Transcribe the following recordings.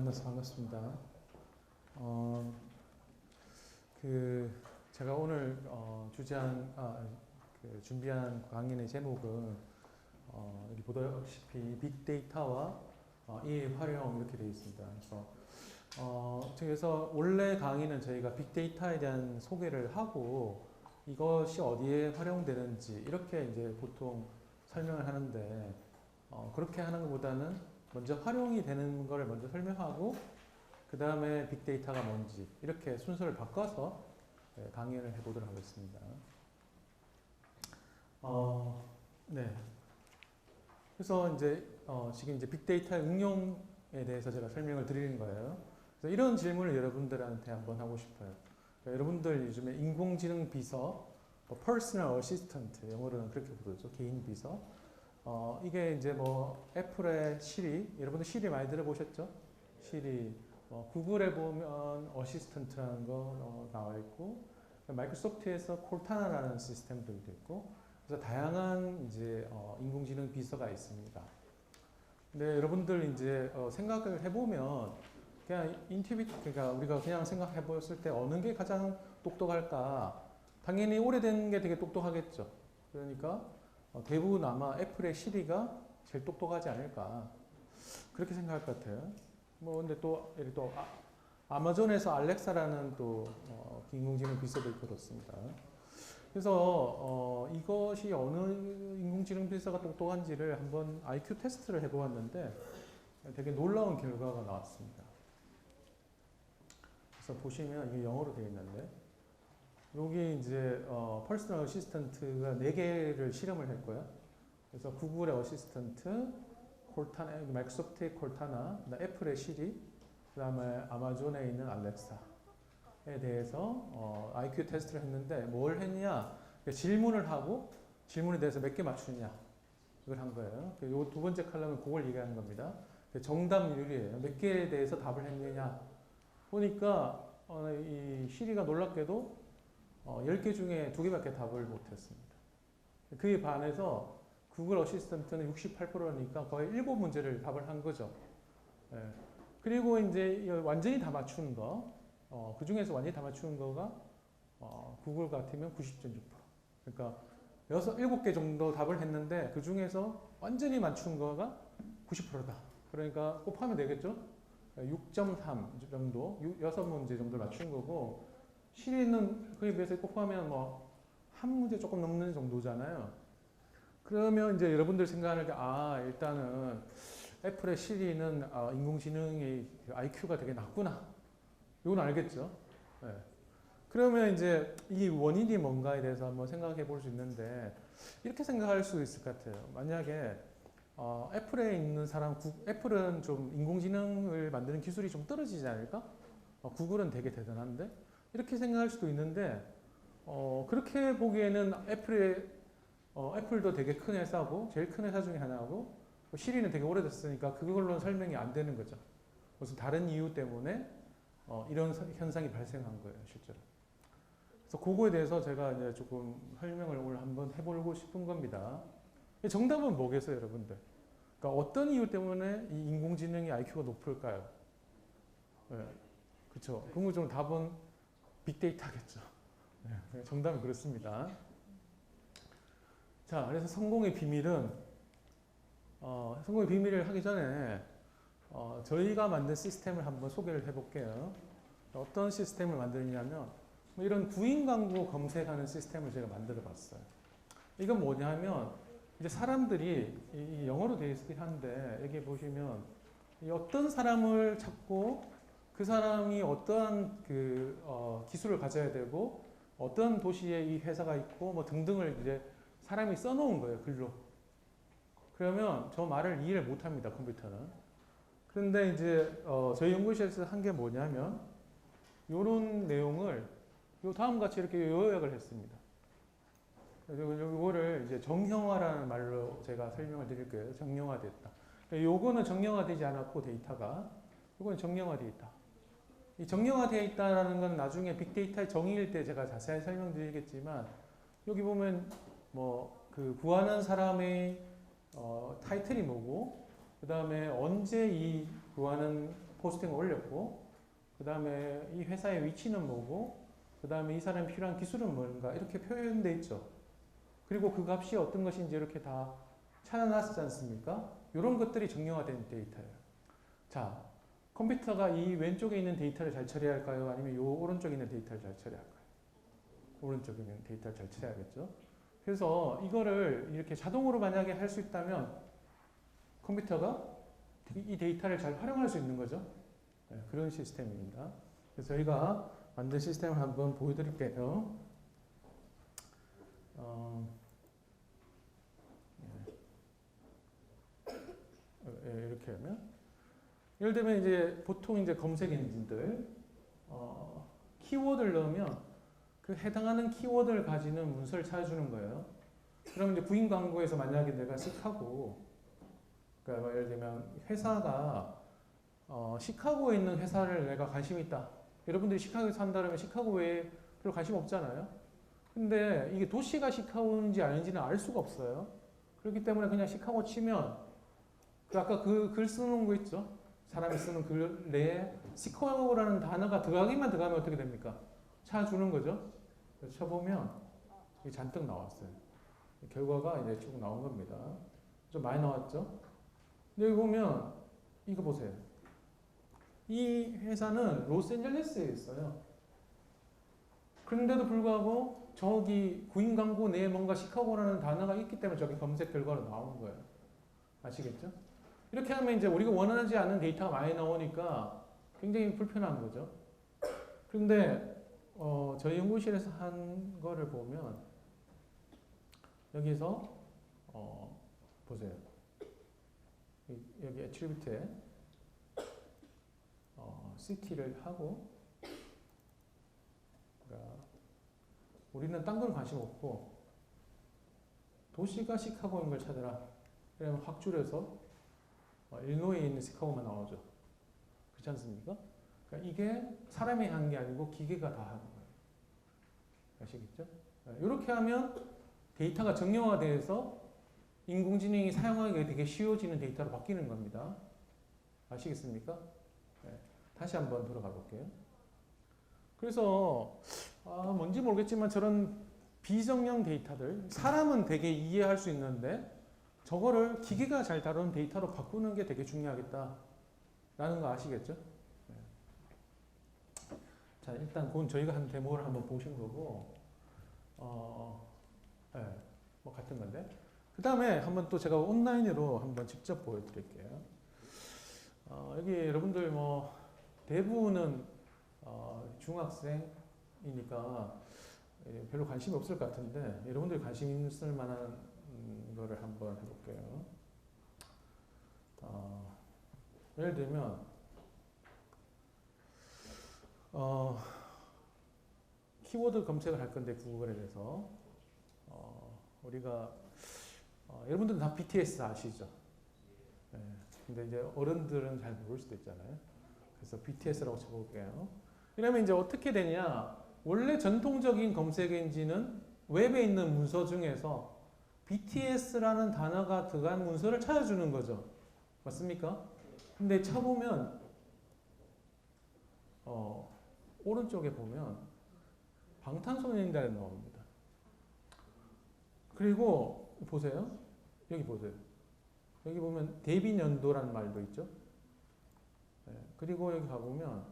만나서 반갑습니다. 제가 오늘 준비한 강연의 제목은 여기 보다시피 빅데이터와 이 활용 이렇게 되어 있습니다. 그래서 원래 강의는 저희가 빅데이터에 대한 소개를 하고 이것이 어디에 활용되는지 이렇게 이제 보통 설명을 하는데 그렇게 하는 것보다는 먼저 활용이 되는 것을 먼저 설명하고 그 다음에 빅데이터가 뭔지 이렇게 순서를 바꿔서 강의를 해보도록 하겠습니다. 네. 그래서 이제 지금 이제 빅데이터의 응용에 대해서 제가 설명을 드리는 거예요. 그래서 이런 질문을 여러분들한테 한번 하고 싶어요. 그러니까 여러분들 요즘에 인공지능 비서, Personal Assistant, 영어로는 그렇게 부르죠. 개인 비서. 이게 이제 뭐 애플의 시리, 여러분들 시리 많이 들어보셨죠? 시리. 구글에 보면 어시스턴트라는 거 나와 있고, 마이크로소프트에서 콜타나라는 시스템들도 있고, 그래서 다양한 이제 인공지능 비서가 있습니다. 근데 여러분들 이제 생각을 해보면 그냥 그러니까 우리가 그냥 생각해 봤을 때 어느 게 가장 똑똑할까? 당연히 오래된 게 되게 똑똑하겠죠. 그러니까 대부분 아마 애플의 시리가 제일 똑똑하지 않을까 그렇게 생각할 것 같아요. 근데 또 아마존에서 알렉사라는 또 인공지능 비서도 있고 그렇습니다. 그래서 이것이 어느 인공지능 비서가 똑똑한지를 한번 IQ 테스트를 해보았는데 되게 놀라운 결과가 나왔습니다. 그래서 보시면 이게 영어로 되어 있는데 여기 이제 퍼스널 어시스턴트가 4개를 실험을 했고요. 그래서 구글의 어시스턴트, 콜타나, 마이크로소프트의 콜타나, 애플의 시리, 그 다음에 아마존에 있는 알렉사에 대해서 IQ 테스트를 했는데 뭘 했냐? 질문을 하고 질문에 대해서 몇 개 맞추느냐 이걸 한 거예요. 이 두 번째 칼럼은 그걸 얘기하는 겁니다. 정답률이에요. 몇 개에 대해서 답을 했느냐 보니까 이 시리가 놀랍게도 10개 중에 2개밖에 답을 못했습니다. 그에 반해서 구글 어시스턴트는 68%니까 거의 7문제를 답을 한 거죠. 예. 그리고 이제 완전히 다 맞추는 거, 그 중에서 완전히 다 맞추는 거가 구글 같으면 90.6%. 그러니까 7개 정도 답을 했는데 그 중에서 완전히 맞춘 거가 90%다. 그러니까 곱하면 되겠죠? 6.3 정도, 6문제 정도 맞춘 거고 시리는 그에 비해서 곱하면 한 문제 조금 넘는 정도잖아요. 그러면 이제 여러분들 생각하는 게 일단은 애플의 시리는 인공지능의 IQ가 되게 낮구나. 이건 알겠죠? 네. 그러면 이제 이 원인이 뭔가에 대해서 한번 생각해 볼 수 있는데 이렇게 생각할 수 있을 것 같아요. 만약에 애플에 있는 사람, 애플은 좀 인공지능을 만드는 기술이 좀 떨어지지 않을까? 구글은 되게 대단한데? 이렇게 생각할 수도 있는데 그렇게 보기에는 애플도 되게 큰 회사고 제일 큰 회사 중에 하나고 시리는 되게 오래됐으니까 그걸로는 설명이 안 되는 거죠. 무슨 다른 이유 때문에 이런 현상이 발생한 거예요, 실제로. 그래서 그거에 대해서 제가 이제 조금 설명을 오늘 한번 해보고 싶은 겁니다. 정답은 뭐겠어요, 여러분들? 그러니까 어떤 이유 때문에 이 인공지능의 IQ가 높을까요? 네. 그렇죠. 궁극적으로 답은 빅데이터겠죠. 네, 정답은 그렇습니다. 자, 그래서 성공의 비밀은 성공의 비밀을 하기 전에 저희가 만든 시스템을 한번 소개를 해볼게요. 어떤 시스템을 만드냐면 이런 구인 광고 검색하는 시스템을 제가 만들어 봤어요. 이건 뭐냐면 이제 사람들이 영어로 되어 있긴 한데 여기 보시면 어떤 사람을 찾고 그 사람이 어떠한 기술을 가져야 되고 어떤 도시에 이 회사가 있고 등등을 이제 사람이 써놓은 거예요, 글로. 그러면 저 말을 이해를 못합니다, 컴퓨터는. 그런데 이제 저희 연구실에서 한 게 뭐냐면 이런 내용을 다음과 같이 이렇게 요약을 했습니다. 이거를 이제 정형화라는 말로 제가 설명을 드릴 거예요. 정형화됐다. 요거는 정형화되지 않았고 데이터가 이거는 정형화되어 있다. 이 정형화되어 있다는 건 나중에 빅데이터의 정의일 때 제가 자세히 설명드리겠지만 여기 보면 구하는 사람의 타이틀이 뭐고 그 다음에 언제 이 구하는 포스팅을 올렸고, 그 다음에 이 회사의 위치는 뭐고, 그 다음에 이 사람이 필요한 기술은 뭔가 이렇게 표현되어 있죠. 그리고 그 값이 어떤 것인지 이렇게 다 찾아놨지 않습니까? 이런 것들이 정형화된 데이터예요. 자, 컴퓨터가 이 왼쪽에 있는 데이터를 잘 처리할까요? 아니면 이 오른쪽에 있는 데이터를 잘 처리할까요? 오른쪽에 있는 데이터를 잘 처리하겠죠. 그래서 이거를 이렇게 자동으로 만약에 할 수 있다면 컴퓨터가 이 데이터를 잘 활용할 수 있는 거죠. 네, 그런 시스템입니다. 그래서 저희가 만든 시스템을 한번 보여드릴게요. 이렇게 하면 예를 들면 이제 보통 이제 검색 엔진들 키워드를 넣으면 그 해당하는 키워드를 가지는 문서를 찾아주는 거예요. 그러면 이제 구인 광고에서 만약에 내가 시카고, 그러니까 예를 들면 회사가 시카고에 있는 회사를 내가 관심 있다. 여러분들이 시카고에 산다 그러면 시카고 외에 별로 관심 없잖아요. 근데 이게 도시가 시카고인지 아닌지는 알 수가 없어요. 그렇기 때문에 그냥 시카고 치면 아까 그 글 쓰는 거 있죠? 사람이 쓰는 글 내에 시카고라는 단어가 들어가기만 들어가면 어떻게 됩니까? 찾아주는 거죠. 쳐보면 이게 잔뜩 나왔어요. 결과가 이제 쭉 나온 겁니다. 좀 많이 나왔죠? 근데 여기 보면 이거 보세요. 이 회사는 로스앤젤레스에 있어요. 그런데도 불구하고 저기 구인 광고 내에 뭔가 시카고라는 단어가 있기 때문에 저기 검색 결과로 나오는 거예요. 아시겠죠? 이렇게 하면 이제 우리가 원하지 않는 데이터가 많이 나오니까 굉장히 불편한 거죠. 그런데 저희 연구실에서 한 거를 보면 여기서 보세요. 여기 애트리뷰트에 city를 하고, 그러니까 우리는 딴 건 관심 없고 도시가 시카고인 걸 찾아라. 그러면 확 줄여서 일리노이에 있는 시카고만 나오죠. 그렇지 않습니까? 그러니까 이게 사람이 하는 게 아니고 기계가 다 하는 거예요. 아시겠죠? 이렇게 하면 데이터가 정형화돼서 인공지능이 사용하기가 되게 쉬워지는 데이터로 바뀌는 겁니다. 아시겠습니까? 네. 다시 한번 돌아가 볼게요. 그래서 뭔지 모르겠지만 저런 비정형 데이터들, 사람은 되게 이해할 수 있는데 저거를 기계가 잘 다루는 데이터로 바꾸는 게 되게 중요하겠다라는 거 아시겠죠? 네. 자, 일단 그건 저희가 한 데모를 한번 보신 거고, 네, 뭐 같은 건데. 그 다음에 한번 또 제가 온라인으로 한번 직접 보여드릴게요. 여기 여러분들 뭐 대부분은 중학생이니까 별로 관심이 없을 것 같은데 여러분들이 관심 있을 만한 거를 한번 해볼게요. 예를 들면 키워드 검색을 할 건데 구글에서 우리가 여러분들은 다 BTS 아시죠? 네. 근데 이제 어른들은 잘 모를 수도 있잖아요. 그래서 BTS라고 쳐볼게요. 이러면 이제 어떻게 되냐? 원래 전통적인 검색 엔진은 웹에 있는 문서 중에서 BTS라는 단어가 들어간 문서를 찾아주는 거죠. 맞습니까? 근데 쳐보면 오른쪽에 보면 방탄소년단이 나옵니다. 그리고 보세요. 여기 보세요. 여기 보면 데뷔 연도라는 말도 있죠. 네. 그리고 여기 가보면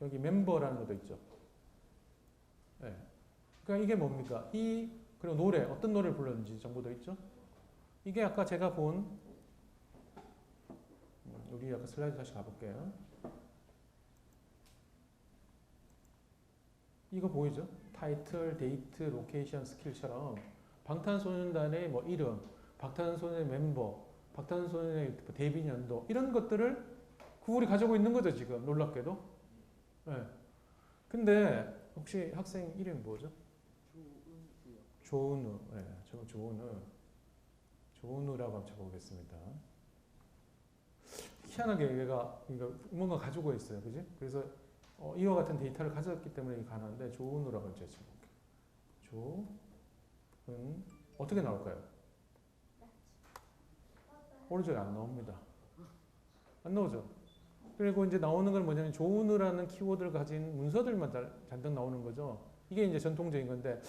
여기 멤버라는 것도 있죠. 네. 그러니까 이게 뭡니까? 그리고 노래, 어떤 노래를 불렀는지 정보도 있죠. 이게 아까 제가 본 우리 아까 슬라이드 다시 가볼게요. 이거 보이죠? 타이틀, 데이트, 로케이션, 스킬처럼 방탄소년단의 뭐 이름, 방탄소년단의 멤버, 방탄소년단의 데뷔 연도 이런 것들을 구글이 가지고 있는 거죠 지금 놀랍게도. 네. 근데 혹시 학생 이름이 뭐죠? 조은우. 네, 저 조은우라고 한번 쳐보겠습니다. 희한하게 얘가 뭔가 가지고 있어요, 그지? 그래서 이와 같은 데이터를 가졌기 때문에 이게 가능한데 조은우라고 한번 쳐볼게요. 어떻게 나올까요? 오른쪽에 안 나옵니다. 안 나오죠. 그리고 이제 나오는 건 뭐냐면 조은우라는 키워드를 가진 문서들만 잔뜩 나오는 거죠. 이게 이제 전통적인 건데,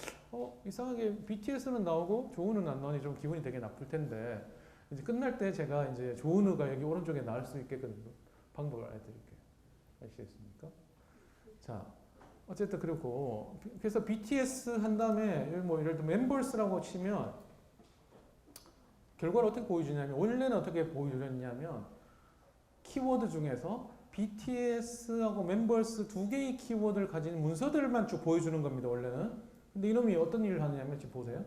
이상하게 BTS는 나오고 조은우는 안 나오니 좀 기분이 되게 나쁠 텐데, 이제 끝날 때 제가 이제 조은우가 여기 오른쪽에 나올 수 있게끔 방법을 알려드릴게요. 아시겠습니까? 자, 어쨌든 그리고 그래서 BTS 한 다음에 뭐 예를 들어 멤버스라고 치면 결과를 어떻게 보여주냐면 원래는 어떻게 보여주냐면 키워드 중에서 BTS하고 멤버스 두 개의 키워드를 가진 문서들만 쭉 보여주는 겁니다. 원래는. 근데 이놈이 어떤 일을 하느냐면 지금 보세요.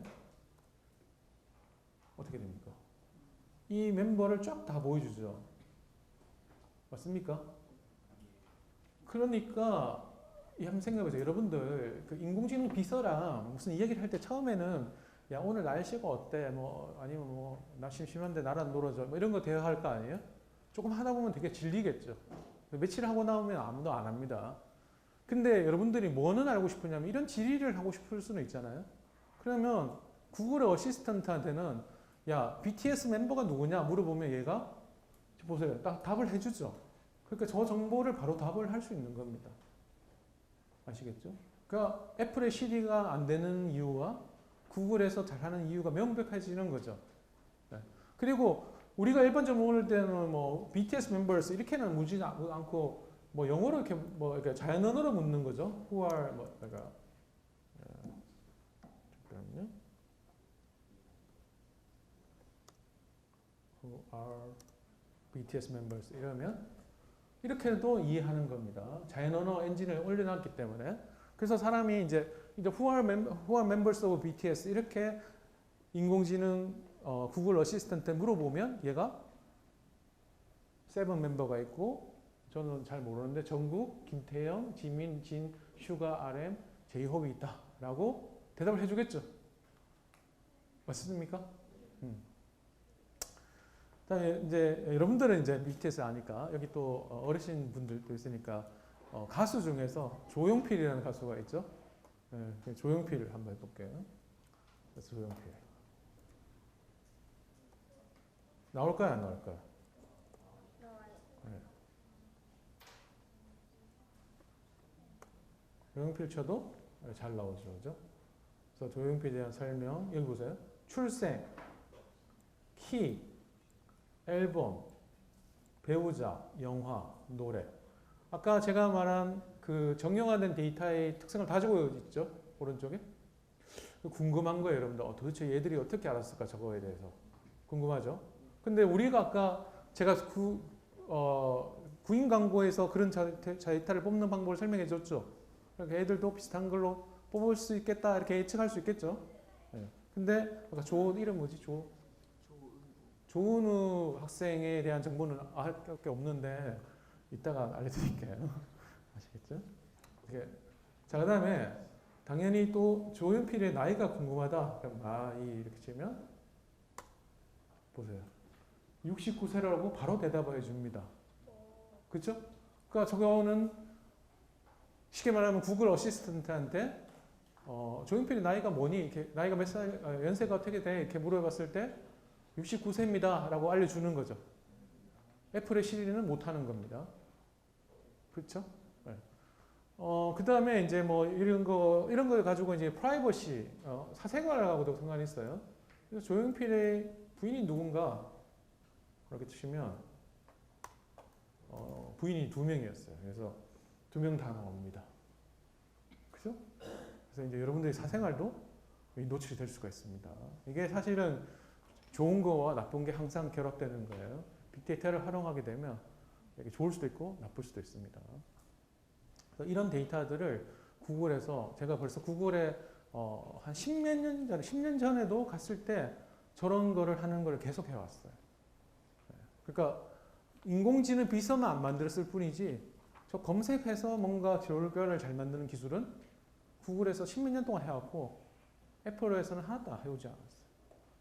어떻게 됩니까? 이 멤버를 쫙 다 보여주죠. 맞습니까? 그러니까 한번 생각해보세요. 여러분들 그 인공지능 비서랑 무슨 이야기를 할 때 처음에는 야 오늘 날씨가 어때? 뭐 아니면 뭐 나 심심한데 나랑 놀아줘. 뭐 이런 거 대화할 거 아니에요? 조금 하다 보면 되게 질리겠죠. 며칠 하고 나오면 아무도 안 합니다. 근데 여러분들이 뭐는 알고 싶으냐면 이런 질의를 하고 싶을 수는 있잖아요. 그러면 구글의 어시스턴트한테는 야 BTS 멤버가 누구냐 물어보면 얘가 보세요. 딱 답을 해주죠. 그러니까 저 정보를 바로 답을 할 수 있는 겁니다. 아시겠죠? 그러니까 애플의 시리가 안 되는 이유와 구글에서 잘하는 이유가 명백해지는 거죠. 네. 그리고 우리가 일반적으로 모을 때는 뭐 BTS 멤버스 이렇게는 묻지 않고 뭐 영어로 이렇게 뭐 그러니까 자연 언어로 묻는 거죠. Who are 뭐 그러니까 잠깐만요. Who are BTS members 이러면 이렇게도 이해하는 겁니다. 자연 언어 엔진을 올려놨기 때문에. 그래서 사람이 이제 who are members of BTS 이렇게 인공지능 구글 어시스턴트에 물어보면 얘가 세븐 멤버가 있고 저는 잘 모르는데 정국, 김태형, 지민, 진, 슈가, RM, 제이홉이 있다라고 대답을 해주겠죠. 맞습니까? 그다음에 이제 여러분들은 이제 BTS 아니까 여기 또 어르신 분들도 있으니까 가수 중에서 조용필이라는 가수가 있죠. 네, 조용필을 한번 해볼게요. 조용필 나올까요, 안 나올까요? 네. 조용필 쳐도 잘 나오죠, 그죠? 그래서 조용필에 대한 설명 여기 보세요. 출생, 키, 앨범, 배우자, 영화, 노래. 아까 제가 말한 그 정형화된 데이터의 특성을 가지고 있죠. 오른쪽에. 궁금한 거예요, 여러분들. 도대체 얘들이 어떻게 알았을까, 저거에 대해서. 궁금하죠? 근데 우리가 아까 제가 구인 광고에서 그런 데이터를 뽑는 방법을 설명해 줬죠. 그러니까 애들도 비슷한 걸로 뽑을 수 있겠다, 이렇게 예측할 수 있겠죠. 네. 근데 아까 이름 뭐지? 조은우 학생에 대한 정보는 알 게 없는데 이따가 알려드릴게요. 아시겠죠? 자, 그 다음에 당연히 또 조용필의 나이가 궁금하다. 그럼 이렇게 치면 보세요. 69세라고 바로 대답을 해줍니다. 그렇죠? 그러니까 저거는 쉽게 말하면 구글 어시스턴트한테 조용필의 나이가 뭐니? 이렇게 나이가 몇 살, 연세가 어떻게 돼? 이렇게 물어봤을 때 69세입니다. 라고 알려주는 거죠. 애플의 시리는 못하는 겁니다. 그렇죠? 네. 그 다음에 이제 뭐 이런 거 가지고 이제 프라이버시, 사생활하고도 상관이 있어요. 그래서 조용필의 부인이 누군가, 그렇게 치면, 부인이 2명이었어요. 그래서 2명 다 나옵니다. 그죠? 그래서 이제 여러분들의 사생활도 노출이 될 수가 있습니다. 이게 사실은 좋은 거와 나쁜 게 항상 결합되는 거예요. 빅데이터를 활용하게 되면 이게 좋을 수도 있고 나쁠 수도 있습니다. 그래서 이런 데이터들을 구글에서 제가 벌써 구글에 한 10년 전에도 갔을 때 저런 거를 하는 걸 계속 해왔어요. 그러니까 인공지능 비서만 안 만들었을 뿐이지 저 검색해서 뭔가 결과를 잘 만드는 기술은 구글에서 10몇 년 동안 해왔고 애플에서는 하나도 해오지 않았어요.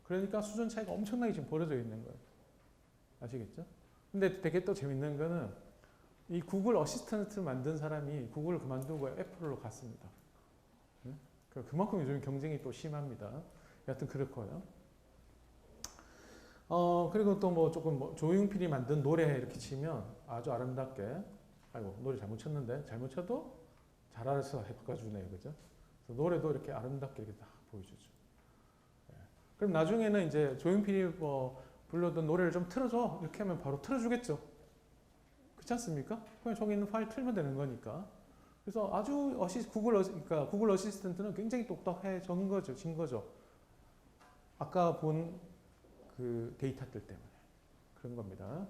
그러니까 수준 차이가 엄청나게 지금 벌어져 있는 거예요. 아시겠죠? 근데 되게 또 재밌는 거는 이 구글 어시스턴트 만든 사람이 구글을 그만두고 애플로 갔습니다. 그만큼 요즘 경쟁이 또 심합니다. 여하튼 그렇고요. 그리고 또 뭐 조금 뭐 조용필이 만든 노래 이렇게 치면 아주 아름답게, 아이고, 노래 잘못 쳤는데, 잘못 쳐도 잘해서 바꿔주네요. 그죠? 그래서 노래도 이렇게 아름답게 이렇게 딱 보여주죠. 예. 그럼 나중에는 이제 조용필이 뭐 불러던 노래를 좀 틀어줘. 이렇게 하면 바로 틀어주겠죠. 그렇지 않습니까? 그냥 저기 있는 파일 틀면 되는 거니까. 그래서 아주 그러니까 구글 어시스턴트는 굉장히 똑똑해진 거죠. 진 거죠. 아까 본 그 데이터들 때문에. 그런 겁니다.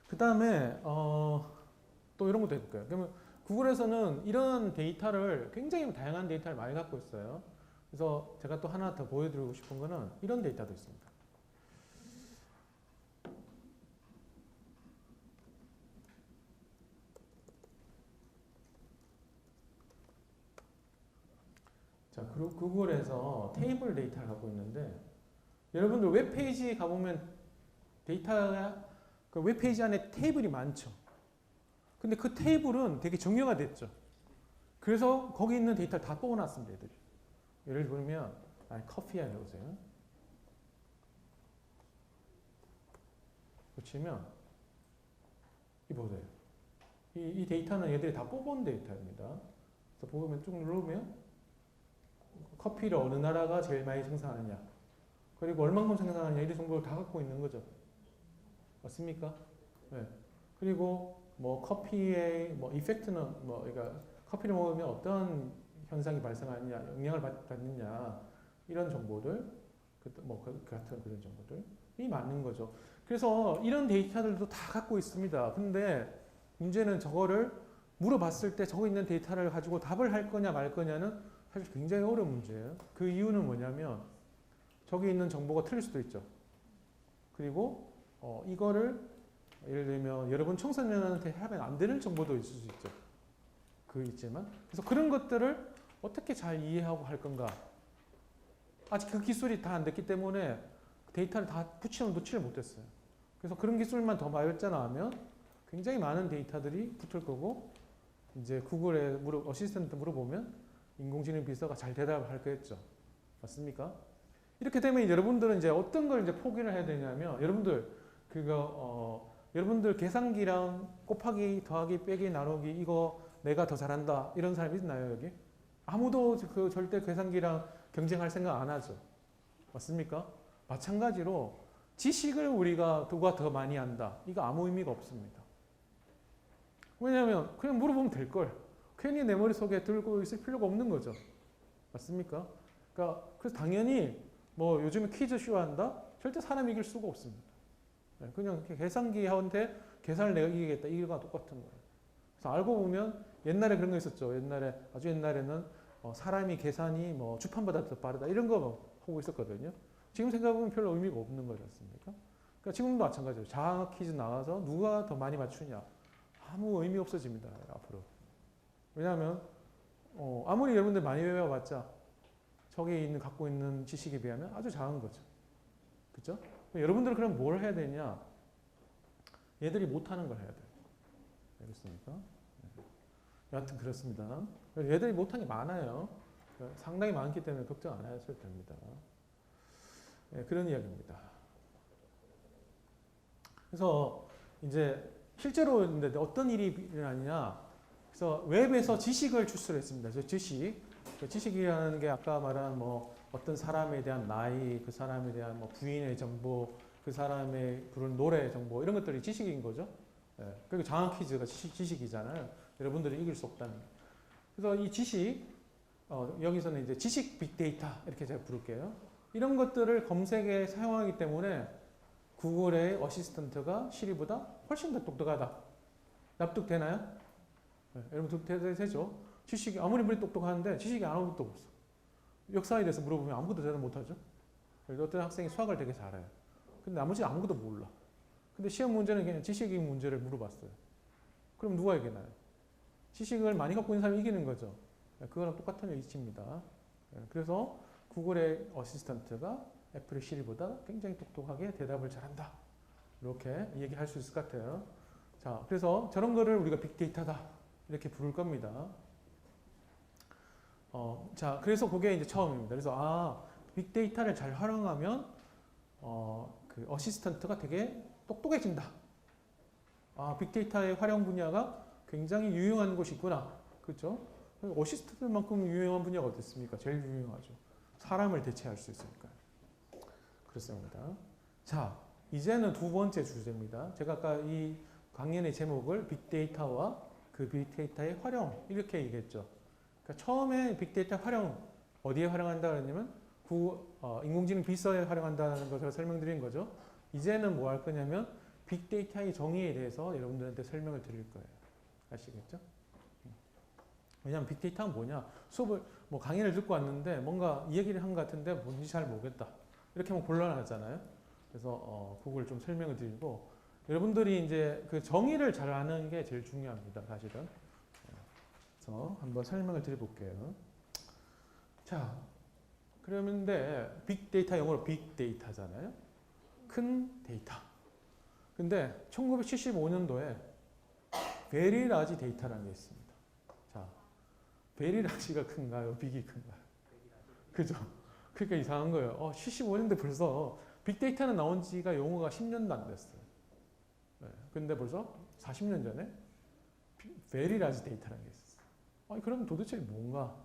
그 다음에, 또 이런 것도 해볼까요? 그러면 구글에서는 이런 데이터를, 굉장히 다양한 데이터를 많이 갖고 있어요. 그래서 제가 또 하나 더 보여드리고 싶은 거는 이런 데이터도 있습니다. 자, 그리고 구글에서 테이블 데이터를 갖고 있는데, 여러분들 웹페이지 가보면 데이터가, 그 웹페이지 안에 테이블이 많죠. 근데 그 테이블은 되게 정형화됐죠. 그래서 거기 있는 데이터를 다 뽑아놨습니다, 애들이. 예를 들면, 커피야 해보세요. 붙이면, 이 보세요. 이 데이터는 얘들이 다 뽑은 데이터입니다. 그래서 보면 쭉 누르면, 커피를 어느 나라가 제일 많이 생산하느냐, 그리고 얼만큼 생산하느냐, 이런 정보를 다 갖고 있는 거죠. 맞습니까? 네. 그리고 뭐 커피의 뭐 이펙트는 뭐, 그러니까 커피를 먹으면 어떤 현상이 발생하느냐, 영향을 받느냐, 이런 정보들, 같은 그런 정보들이 많은 거죠. 그래서 이런 데이터들도 다 갖고 있습니다. 근데 문제는 저거를 물어봤을 때 저거 있는 데이터를 가지고 답을 할 거냐 말 거냐는 사실 굉장히 어려운 문제예요. 그 이유는 뭐냐면 저기 있는 정보가 틀릴 수도 있죠. 그리고 이거를 예를 들면 여러분 청소년한테 하면 안 되는 정보도 있을 수 있죠. 있지만 그래서 그런 것들을 어떻게 잘 이해하고 할 건가. 아직 그 기술이 다 안 됐기 때문에 데이터를 다 붙이지를 못했어요. 그래서 그런 기술만 더 발전하면 굉장히 많은 데이터들이 붙을 거고, 이제 구글에 어시스턴트 물어보면 인공지능 비서가 잘 대답을 할 거겠죠. 맞습니까? 이렇게 되면 여러분들은 이제 어떤 걸 이제 포기를 해야 되냐면, 여러분들 계산기랑 곱하기, 더하기, 빼기, 나누기 이거 내가 더 잘한다 이런 사람 있나요 여기? 아무도 절대 계산기랑 경쟁할 생각 안 하죠. 맞습니까? 마찬가지로 지식을 우리가 누가 더 많이 안다, 이거 아무 의미가 없습니다. 왜냐하면 그냥 물어보면 될 걸. 괜히 내 머릿속에 들고 있을 필요가 없는 거죠. 맞습니까? 그래서 당연히 뭐 요즘에 퀴즈쇼 한다? 절대 사람 이길 수가 없습니다. 그냥 계산기한테 계산을 내가 이기겠다, 이거가 똑같은 거예요. 그래서 알고 보면 옛날에 그런 거 있었죠. 아주 옛날에는 사람이 계산이 뭐 주판보다 더 빠르다 이런 거 하고 있었거든요. 지금 생각해보면 별로 의미가 없는 거지 않습니까? 그러니까 지금도 마찬가지예요. 자학 퀴즈 나와서 누가 더 많이 맞추냐, 아무 의미 없어집니다 앞으로. 왜냐하면 아무리 여러분들 많이 외워봤자 저기 갖고 있는 지식에 비하면 아주 작은 거죠. 그렇죠? 여러분들은 그럼 뭘 해야 되냐? 얘들이 못하는 걸 해야 돼요. 알겠습니까? 여하튼 그렇습니다. 얘들이 못한 게 많아요. 상당히 많기 때문에 걱정 안 하셔도 됩니다. 그런 이야기입니다. 그래서 이제 실제로 어떤 일이 일어나느냐? 그래서 웹에서 지식을 추출했습니다. 지식이라는 게 아까 말한 뭐 어떤 사람에 대한 나이, 그 사람에 대한 뭐 부인의 정보, 그 사람의 부른 노래 정보, 이런 것들이 지식인 거죠. 그리고 장학 퀴즈가 지식이잖아요. 여러분들이 이길 수 없다는. 그래서 이 지식, 여기서는 이제 지식 빅데이터 이렇게 제가 부를게요. 이런 것들을 검색에 사용하기 때문에 구글의 어시스턴트가 시리보다 훨씬 더 똑똑하다. 납득되나요? 여러분 되죠? 지식이 아무리 똑똑한데 지식이 아무것도 없어. 역사에 대해서 물어보면 아무것도 대답 못하죠. 어떤 학생이 수학을 되게 잘해요. 근데 나머지 아무것도 몰라. 근데 시험 문제는 그냥 지식인 문제를 물어봤어요. 그럼 누가 이기나요? 지식을 많이 갖고 있는 사람이 이기는 거죠. 그거랑 똑같은 이치입니다. 그래서 구글의 어시스턴트가 애플의 시리보다 굉장히 똑똑하게 대답을 잘한다. 이렇게 얘기할 수 있을 것 같아요. 자, 그래서 저런 거를 우리가 빅데이터다 이렇게 부를 겁니다. 자, 그래서 그게 이제 처음입니다. 그래서 빅데이터를 잘 활용하면 그 어시스턴트가 되게 똑똑해진다. 아, 빅데이터의 활용 분야가 굉장히 유용한 곳이 있구나. 그렇죠? 어시스턴트만큼 유용한 분야가 어디 있습니까? 제일 유용하죠. 사람을 대체할 수 있으니까. 그렇습니다. 자, 이제는 두 번째 주제입니다. 제가 아까 이 강연의 제목을 빅데이터와 그 빅데이터의 활용 이렇게 얘기했죠. 그러니까 처음에 빅데이터 활용 어디에 활용한다 그러냐면 인공지능 비서에 활용한다는 것을 설명드린 거죠. 이제는 뭐 할 거냐면 빅데이터의 정의에 대해서 여러분들한테 설명을 드릴 거예요. 아시겠죠? 왜냐하면 빅데이터가 뭐냐? 수업을 뭐 강의를 듣고 왔는데 뭔가 이 얘기를 한 것 같은데 뭔지 잘 모르겠다. 이렇게 하면 곤란하잖아요. 그래서 그걸 좀 설명을 드리고 여러분들이 이제 그 정의를 잘 아는 게 제일 중요합니다. 사실은. 그래서 한번 설명을 드려볼게요. 자, 그러는데 빅데이터 영어로 빅데이터잖아요. 큰 데이터. 근데 1975년도에 베리 라지 데이터라는 게 있습니다. 자, 베리 라지가 큰가요? 빅이 큰가요? 그죠? 그러니까 이상한 거예요. 75년대 벌써 빅데이터는 나온 지가 용어가 10년도 안 됐어요. 네, 근데 벌써 40년 전에 베리 라지 데이터라는 게 있었어요. 아니, 그럼 도대체 뭔가?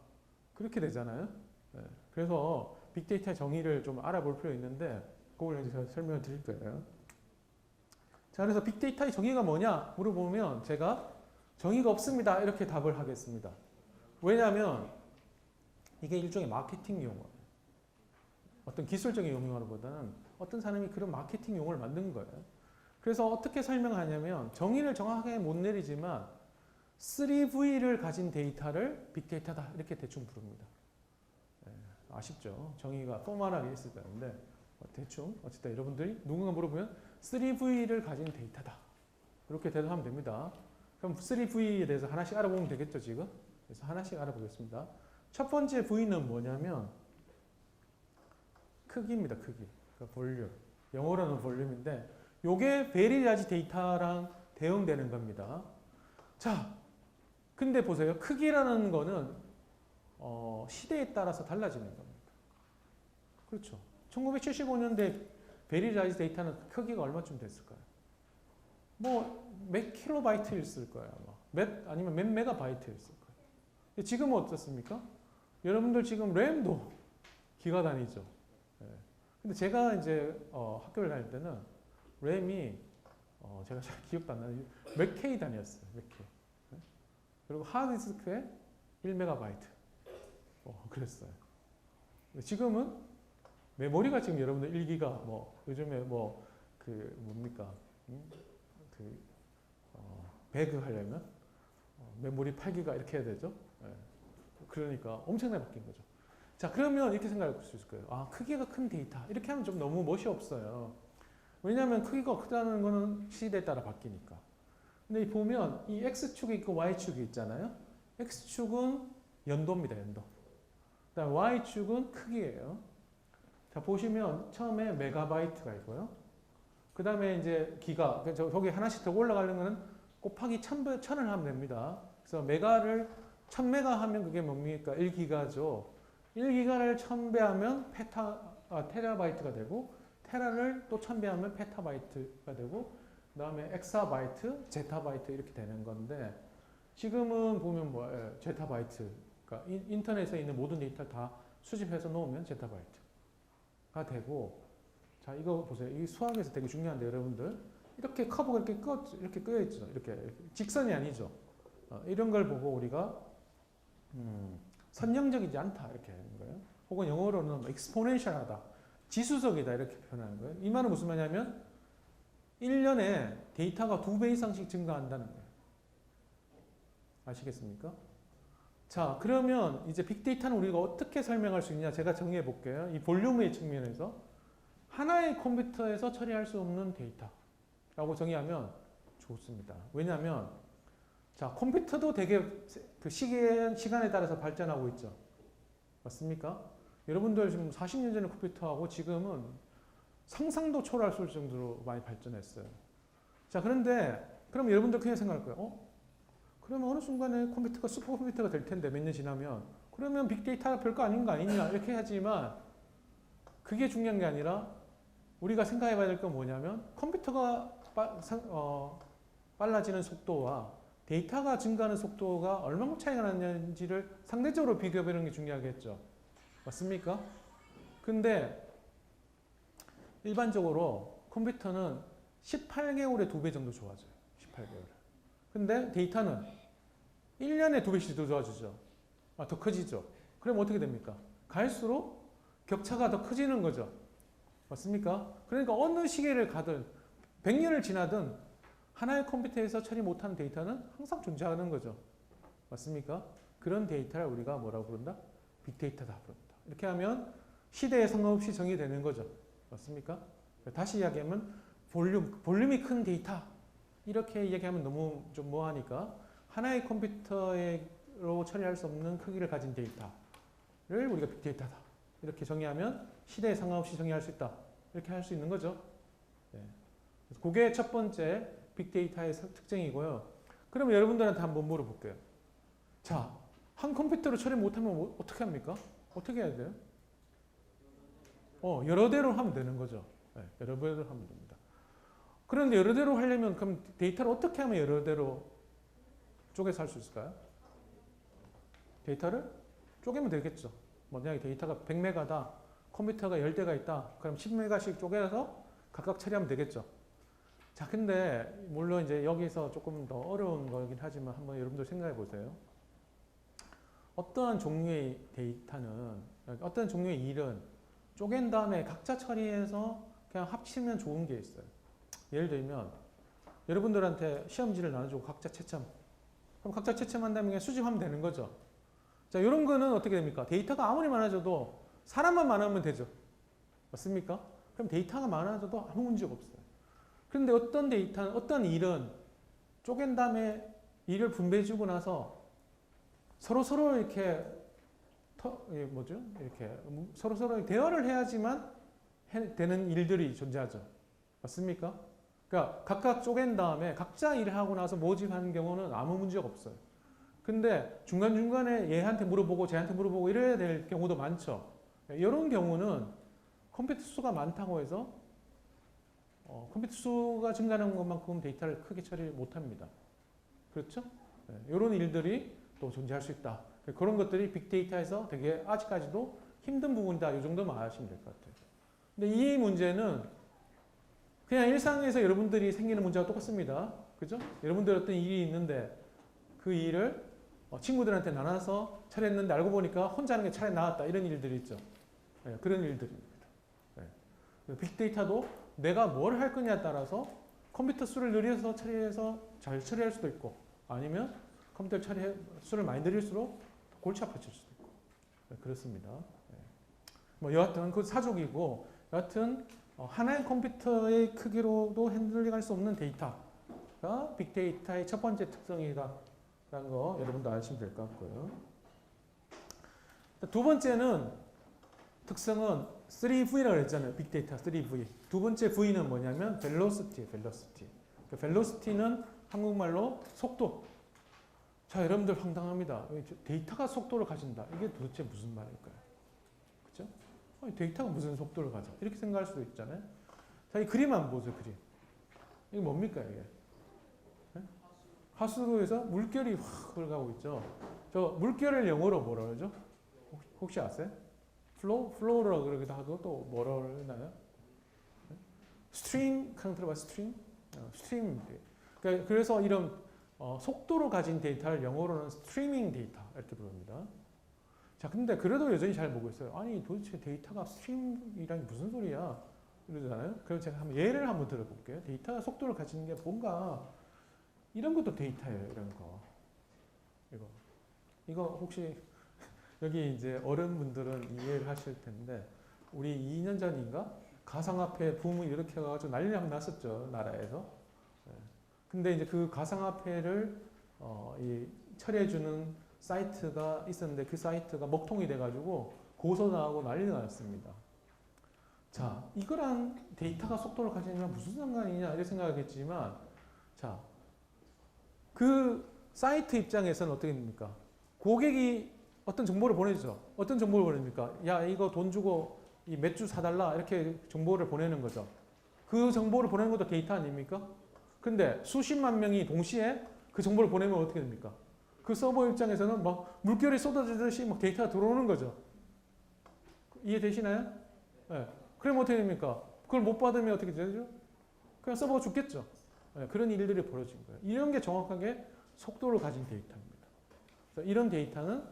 그렇게 되잖아요. 네, 그래서 빅데이터의 정의를 좀 알아볼 필요 있는데 그걸 이제 제가 설명을 드릴 거예요. 자, 그래서 빅데이터의 정의가 뭐냐 물어보면 제가 정의가 없습니다. 이렇게 답을 하겠습니다. 왜냐하면 이게 일종의 마케팅 용어예요. 어떤 기술적인 용어보다는 어떤 사람이 그런 마케팅 용어를 만든 거예요. 그래서 어떻게 설명하냐면 정의를 정확하게 못 내리지만 3V를 가진 데이터를 빅데이터다 이렇게 대충 부릅니다. 네, 아쉽죠? 정의가 포멀하게 있을 텐데 대충 어쨌든 여러분들이 누군가 물어보면 3V를 가진 데이터다. 이렇게 대답하면 됩니다. 그럼 3V에 대해서 하나씩 알아보면 되겠죠, 지금? 그래서 하나씩 알아보겠습니다. 첫 번째 V는 뭐냐면 크기입니다, 크기. 그러니까 볼륨. 영어로는 볼륨인데 요게 베리 라지 데이터랑 대응되는 겁니다. 자, 근데 보세요. 크기라는 거는 시대에 따라서 달라지는 겁니다. 그렇죠. 1975년대 베리 라지 데이터는 크기가 얼마쯤 됐을까요? 뭐 몇 킬로바이트였을 거예요. 아니면 몇 메가바이트였을 거예요. 지금은 어떻습니까? 여러분들 지금 램도 기가 다니죠. 네. 근데 제가 이제 학교를 다닐 때는 램이 제가 잘 기억도 안 나는데 몇 K 단위였어요. 몇 K. 네? 그리고 하드디스크에 1메가바이트. 그랬어요. 지금은 메모리가 지금 여러분들 1기가 요즘에 뭡니까? 배그 하려면 메모리 8기가 이렇게 해야 되죠. 네. 그러니까 엄청나게 바뀐 거죠. 자, 그러면 이렇게 생각할 수 있을 거예요. 아, 크기가 큰 데이터. 이렇게 하면 좀 너무 멋이 없어요. 왜냐하면 크기가 크다는 거는 시대에 따라 바뀌니까. 근데 보면 이 X축이 있고 Y축이 있잖아요. X축은 연도입니다, 연도. 그다음 Y축은 크기예요. 자, 보시면 처음에 메가바이트가 있고요. 그 다음에 이제 기가, 저기 하나씩 더 올라가려면 곱하기 1000을 하면 됩니다. 그래서 메가를 1000메가 하면 그게 뭡니까? 1기가죠. 1기가를 1000배 하면 테라바이트가 되고, 테라를 또 1000배 하면 페타바이트가 되고, 그 다음에 엑사바이트, 제타바이트 이렇게 되는 건데, 지금은 보면 뭐예요? 제타바이트. 그러니까 인터넷에 있는 모든 데이터를 다 수집해서 놓으면 제타바이트가 되고, 자, 이거 보세요. 이 수학에서 되게 중요한데, 여러분들. 이렇게 커브가 이렇게 끄여 있죠. 이렇게 직선이 아니죠. 이런 걸 보고 우리가 선형적이지 않다 이렇게 하는 거예요. 혹은 영어로는 exponential하다, 지수적이다 이렇게 표현하는 거예요. 이 말은 무슨 말이냐면 1년에 데이터가 2배 이상씩 증가한다는 거예요. 아시겠습니까? 자, 그러면 이제 빅데이터는 우리가 어떻게 설명할 수 있냐? 제가 정리해 볼게요. 이 볼륨의 측면에서 하나의 컴퓨터에서 처리할 수 없는 데이터라고 정의하면 좋습니다. 왜냐하면 자, 컴퓨터도 되게 그 시간에 따라서 발전하고 있죠. 맞습니까? 여러분들 지금 40년 전의 컴퓨터하고 지금은 상상도 초월할 수 있을 정도로 많이 발전했어요. 자, 그런데 그럼 여러분들 그냥 생각할 거예요. 그러면 어느 순간에 컴퓨터가 슈퍼컴퓨터가 될 텐데 몇 년 지나면 그러면 빅데이터가 별거 아닌 거 아니냐 이렇게 하지만 그게 중요한 게 아니라 우리가 생각해 봐야 될 건 뭐냐면 컴퓨터가 빨라지는 속도와 데이터가 증가하는 속도가 얼마큼 차이가 나는지를 상대적으로 비교해 보는 게 중요하겠죠. 맞습니까? 근데 일반적으로 컴퓨터는 18개월에 2배 정도 좋아져요. 18개월. 근데 데이터는 1년에 2배씩 더 좋아지죠. 더 커지죠. 그럼 어떻게 됩니까? 갈수록 격차가 더 커지는 거죠. 맞습니까? 그러니까 어느 시기를 가든 100년을 지나든 하나의 컴퓨터에서 처리 못하는 데이터는 항상 존재하는 거죠. 맞습니까? 그런 데이터를 우리가 뭐라고 부른다? 빅데이터다 부른다. 이렇게 하면 시대에 상관없이 정의되는 거죠. 맞습니까? 다시 이야기하면 볼륨이 큰 데이터 이렇게 이야기하면 너무 좀 뭐하니까 하나의 컴퓨터로 처리할 수 없는 크기를 가진 데이터를 우리가 빅데이터다 이렇게 정의하면 시대에 상관없이 정의할 수 있다 이렇게 할 수 있는 거죠. 네. 그게 첫 번째 빅데이터의 특징이고요. 그럼 여러분들한테 한번 물어볼게요. 자, 한 컴퓨터로 처리 못하면 어떻게 합니까? 어떻게 해야 돼요? 여러 대로 하면 되는 거죠. 네, 여러 대로 하면 됩니다. 그런데 여러 대로 하려면 그럼 데이터를 어떻게 하면 여러 대로 쪼개서 할 수 있을까요? 데이터를 쪼개면 되겠죠. 만약에 데이터가 100메가다, 컴퓨터가 10대가 있다. 그럼 10메가씩 쪼개서 각각 처리하면 되겠죠. 자, 근데 물론 이제 여기서 조금 더 어려운 거긴 하지만 한번 여러분들 생각해 보세요. 어떠한 종류의 데이터는, 어떤 종류의 일은 쪼갠 다음에 각자 처리해서 그냥 합치면 좋은 게 있어요. 예를 들면 여러분들한테 시험지를 나눠주고 각자 채점. 그럼 각자 채점한 다음에 그냥 수집하면 되는 거죠. 자, 이런 거는 어떻게 됩니까? 데이터가 아무리 많아져도 사람만 많으면 되죠. 맞습니까? 그럼 데이터가 많아져도 아무 문제가 없어요. 그런데 어떤 데이터는, 어떤 일은 쪼갠 다음에 일을 분배해주고 나서 서로 이렇게 이렇게 서로 대화를 해야지만 되는 일들이 존재하죠. 맞습니까? 그러니까 각각 쪼갠 다음에 각자 일을 하고 나서 모집하는 경우는 아무 문제가 없어요. 근데 중간중간에 얘한테 물어보고 쟤한테 물어보고 이래야 될 경우도 많죠. 이런 경우는 컴퓨터 수가 많다고 해서 컴퓨터 수가 증가하는 것만큼 데이터를 크게 처리 못합니다. 그렇죠? 이런 일들이 또 존재할 수 있다. 그런 것들이 빅데이터에서 되게 아직까지도 힘든 부분이다. 이 정도만 아시면 될 것 같아요. 근데 이 문제는 그냥 일상에서 여러분들이 생기는 문제와 똑같습니다. 그죠? 여러분들 어떤 일이 있는데 그 일을 친구들한테 나눠서 처리했는데 알고 보니까 혼자 하는 게 차라리 나았다. 이런 일들이 있죠. 그런 일들입니다. 빅데이터도 내가 뭘 할 거냐에 따라서 컴퓨터 수를 늘려서 처리해서 잘 처리할 수도 있고 아니면 컴퓨터 수를 많이 늘릴수록 골치 아파질 수도 있고 그렇습니다. 뭐 여하튼 그 사족이고 여하튼 하나의 컴퓨터의 크기로도 핸들링할 수 없는 데이터가 빅데이터의 첫 번째 특성이다 라는 거 여러분도 아시면 될 것 같고요. 두 번째는 특성은 3V라고 했잖아요. 빅데이터 3V. 두 번째 V는 뭐냐면 velocity예요. velocity. 그 velocity는 한국말로 속도. 자, 여러분들 황당합니다. 데이터가 속도를 가진다. 이게 도대체 무슨 말일까요? 그죠? 데이터가 무슨 속도를 가져? 이렇게 생각할 수도 있잖아요. 자, 이 그림 한번 보세요. 그림. 이게 뭡니까 이게? 하수도에서 물결이 확 흘러가고 있죠. 저 물결을 영어로 뭐라 그러죠? 혹시 아세요? 플로우라고 그러기도 하고 또 뭐라 그러나요? 스트림, 그냥 들어봐 스트림? 스트림. 그러니까 그래서 이런 속도로 가진 데이터를 영어로는 스트리밍 데이터 이렇게 부릅니다. 자, 근데 그래도 여전히 잘 보고 있어요. 아니 도대체 데이터가 스트림이란 무슨 소리야? 이러잖아요. 그럼 제가 한번 예를 한번 들어볼게요. 데이터가 속도를 가지는 게 뭔가 이런 것도 데이터예요. 이런 거. 이거 혹시 여기 이제 어른분들은 이해를 하실 텐데 우리 2년 전인가 가상화폐 붐이 이렇게 해가지고 난리가 났었죠. 나라에서. 근데 이제 그 가상화폐를 처리해주는 사이트가 있었는데 그 사이트가 먹통이 돼가지고 고소 나가고 난리가 났습니다. 자, 이거랑 데이터가 속도를 가지면 무슨 상관이냐 이렇게 생각하겠지만 자, 그 사이트 입장에서는 어떻게 됩니까? 고객이 어떤 정보를 보내주죠. 어떤 정보를 보냅니까? 야, 이거 돈 주고 이 몇 주 사달라 이렇게 정보를 보내는 거죠. 그 정보를 보내는 것도 데이터 아닙니까? 근데 수십만 명이 동시에 그 정보를 보내면 어떻게 됩니까? 그 서버 입장에서는 막 물결이 쏟아지듯이 막 데이터가 들어오는 거죠. 이해되시나요? 네. 그럼 어떻게 됩니까? 그걸 못 받으면 어떻게 되죠? 그냥 서버가 죽겠죠. 네. 그런 일들이 벌어진 거예요. 이런 게 정확하게 속도를 가진 데이터입니다. 그래서 이런 데이터는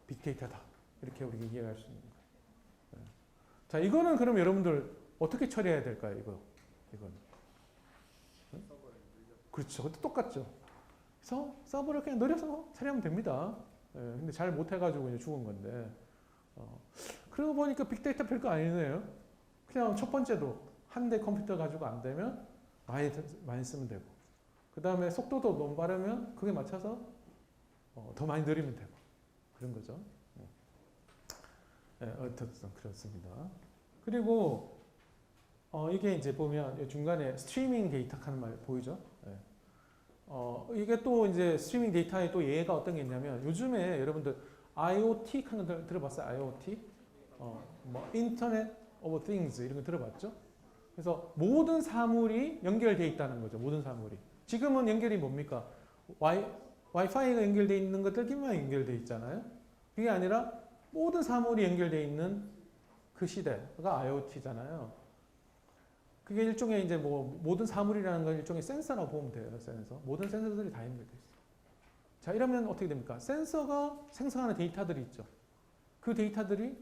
빅데이터다. 이렇게 우리가 이해할 수 있는 거예요. 네. 자, 이거는 그럼 여러분들 어떻게 처리해야 될까요? 이건. 네? 그렇죠. 그것도 똑같죠. 그래서 서버를 그냥 늘려서 처리하면 됩니다. 네. 근데 잘 못해가지고 이제 죽은 건데. 그러고 보니까 빅데이터 별거 아니네요. 그냥 첫 번째도 한 대 컴퓨터 가지고 안 되면 많이 쓰면 되고, 그 다음에 속도도 너무 빠르면 그게 맞춰서 더 많이 늘리면 되고 그런 거죠. 네, 어떻든 그렇습니다. 그리고 이게 이제 보면 중간에 스트리밍 데이터 하는 말 보이죠? 네. 이게 또 이제 스트리밍 데이터의 또 예가 어떤 게 있냐면 요즘에 여러분들 IoT 하는 거 들어봤어요? IoT? 뭐 인터넷 오브 띵스 이런 거 들어봤죠? 그래서 모든 사물이 연결되어 있다는 거죠. 모든 사물이. 지금은 연결이 뭡니까? 와이파이가 연결되어 있는 것들끼리만 연결되어 있잖아요. 그게 아니라 모든 사물이 연결되어 있는 그 시대가 IoT잖아요. 그게 일종의 이제 뭐 모든 사물이라는 건 일종의 센서라고 보면 돼요. 센서. 모든 센서들이 다 연결되어 있어요. 자, 이러면 어떻게 됩니까? 센서가 생성하는 데이터들이 있죠. 그 데이터들이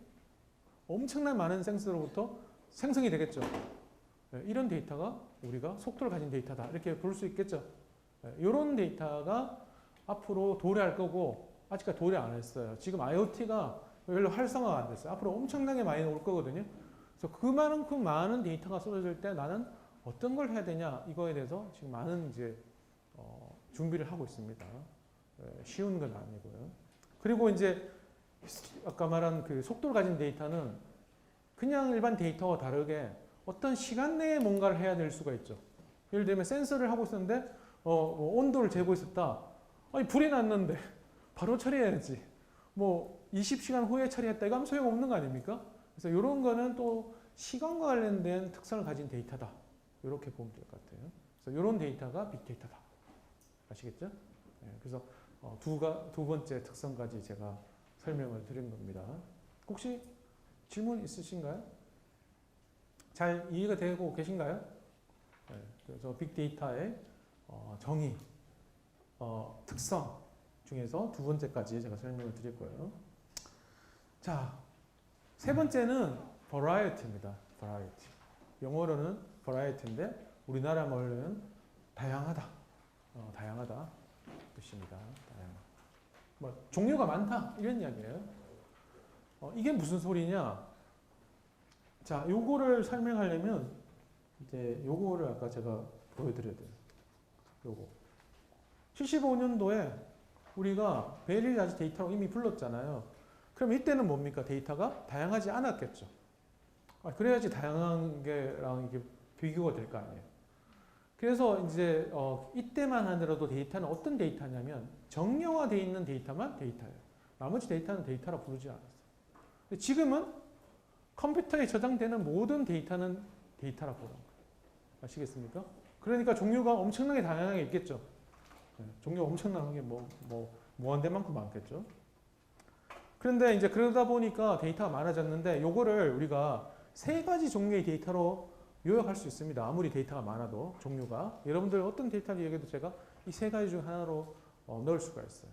엄청난 많은 센서로부터 생성이 되겠죠. 이런 데이터가 우리가 속도를 가진 데이터다. 이렇게 볼 수 있겠죠. 이런 데이터가 앞으로 도래할 거고, 아직까지 도래 안 했어요. 지금 IoT가 별로 활성화가 안 됐어요. 앞으로 엄청나게 많이 올 거거든요. 그래서 그만큼 많은 데이터가 쏟아질 때 나는 어떤 걸 해야 되냐, 이거에 대해서 지금 많은 이제 준비를 하고 있습니다. 쉬운 건 아니고요. 그리고 이제 아까 말한 그 속도를 가진 데이터는 그냥 일반 데이터와 다르게 어떤 시간 내에 뭔가를 해야 될 수가 있죠. 예를 들면 센서를 하고 있었는데 뭐 온도를 재고 있었다. 아니 불이 났는데 바로 처리해야지. 뭐 20시간 후에 처리했다. 이거 하면 소용없는 거 아닙니까? 그래서 이런 거는 또 시간과 관련된 특성을 가진 데이터다. 이렇게 보면 될 것 같아요. 그래서 이런 데이터가 빅데이터다. 아시겠죠? 네, 그래서 두 번째 특성까지 제가 설명을 드린 겁니다. 혹시 질문 있으신가요? 잘 이해가 되고 계신가요? 네, 그래서 빅데이터의 정의, 특성 중에서 두 번째까지 제가 설명을 드릴 거예요. 자, 세 번째는 variety입니다. variety. 영어로는 variety인데 우리나라 말로는 다양하다. 다양하다 뜻입니다. 뭐 종류가 많다 이런 이야기예요. 이게 무슨 소리냐? 자, 요거를 설명하려면 이제 요거를 아까 제가 보여드려야 돼요. 요거 75년도에 우리가 베릴 라지 데이터라고 이미 불렀잖아요. 그럼 이때는 뭡니까? 데이터가 다양하지 않았겠죠. 그래야지 다양한 게랑 이게 비교가 될 거 아니에요. 그래서 이제 이때만 하더라도 데이터는 어떤 데이터냐면 정형화되어 있는 데이터만 데이터예요. 나머지 데이터는 데이터라 부르지 않았어요. 근데 지금은 컴퓨터에 저장되는 모든 데이터는 데이터라 부르는 거예요. 아시겠습니까? 그러니까 종류가 엄청나게 다양하게 있겠죠. 종류가 엄청나게 무한대만큼 많겠죠. 그런데 이제 그러다 보니까 데이터가 많아졌는데 요거를 우리가 세 가지 종류의 데이터로 요약할 수 있습니다. 아무리 데이터가 많아도 종류가. 여러분들 어떤 데이터를 얘기해도 제가 이 세 가지 중 하나로 넣을 수가 있어요.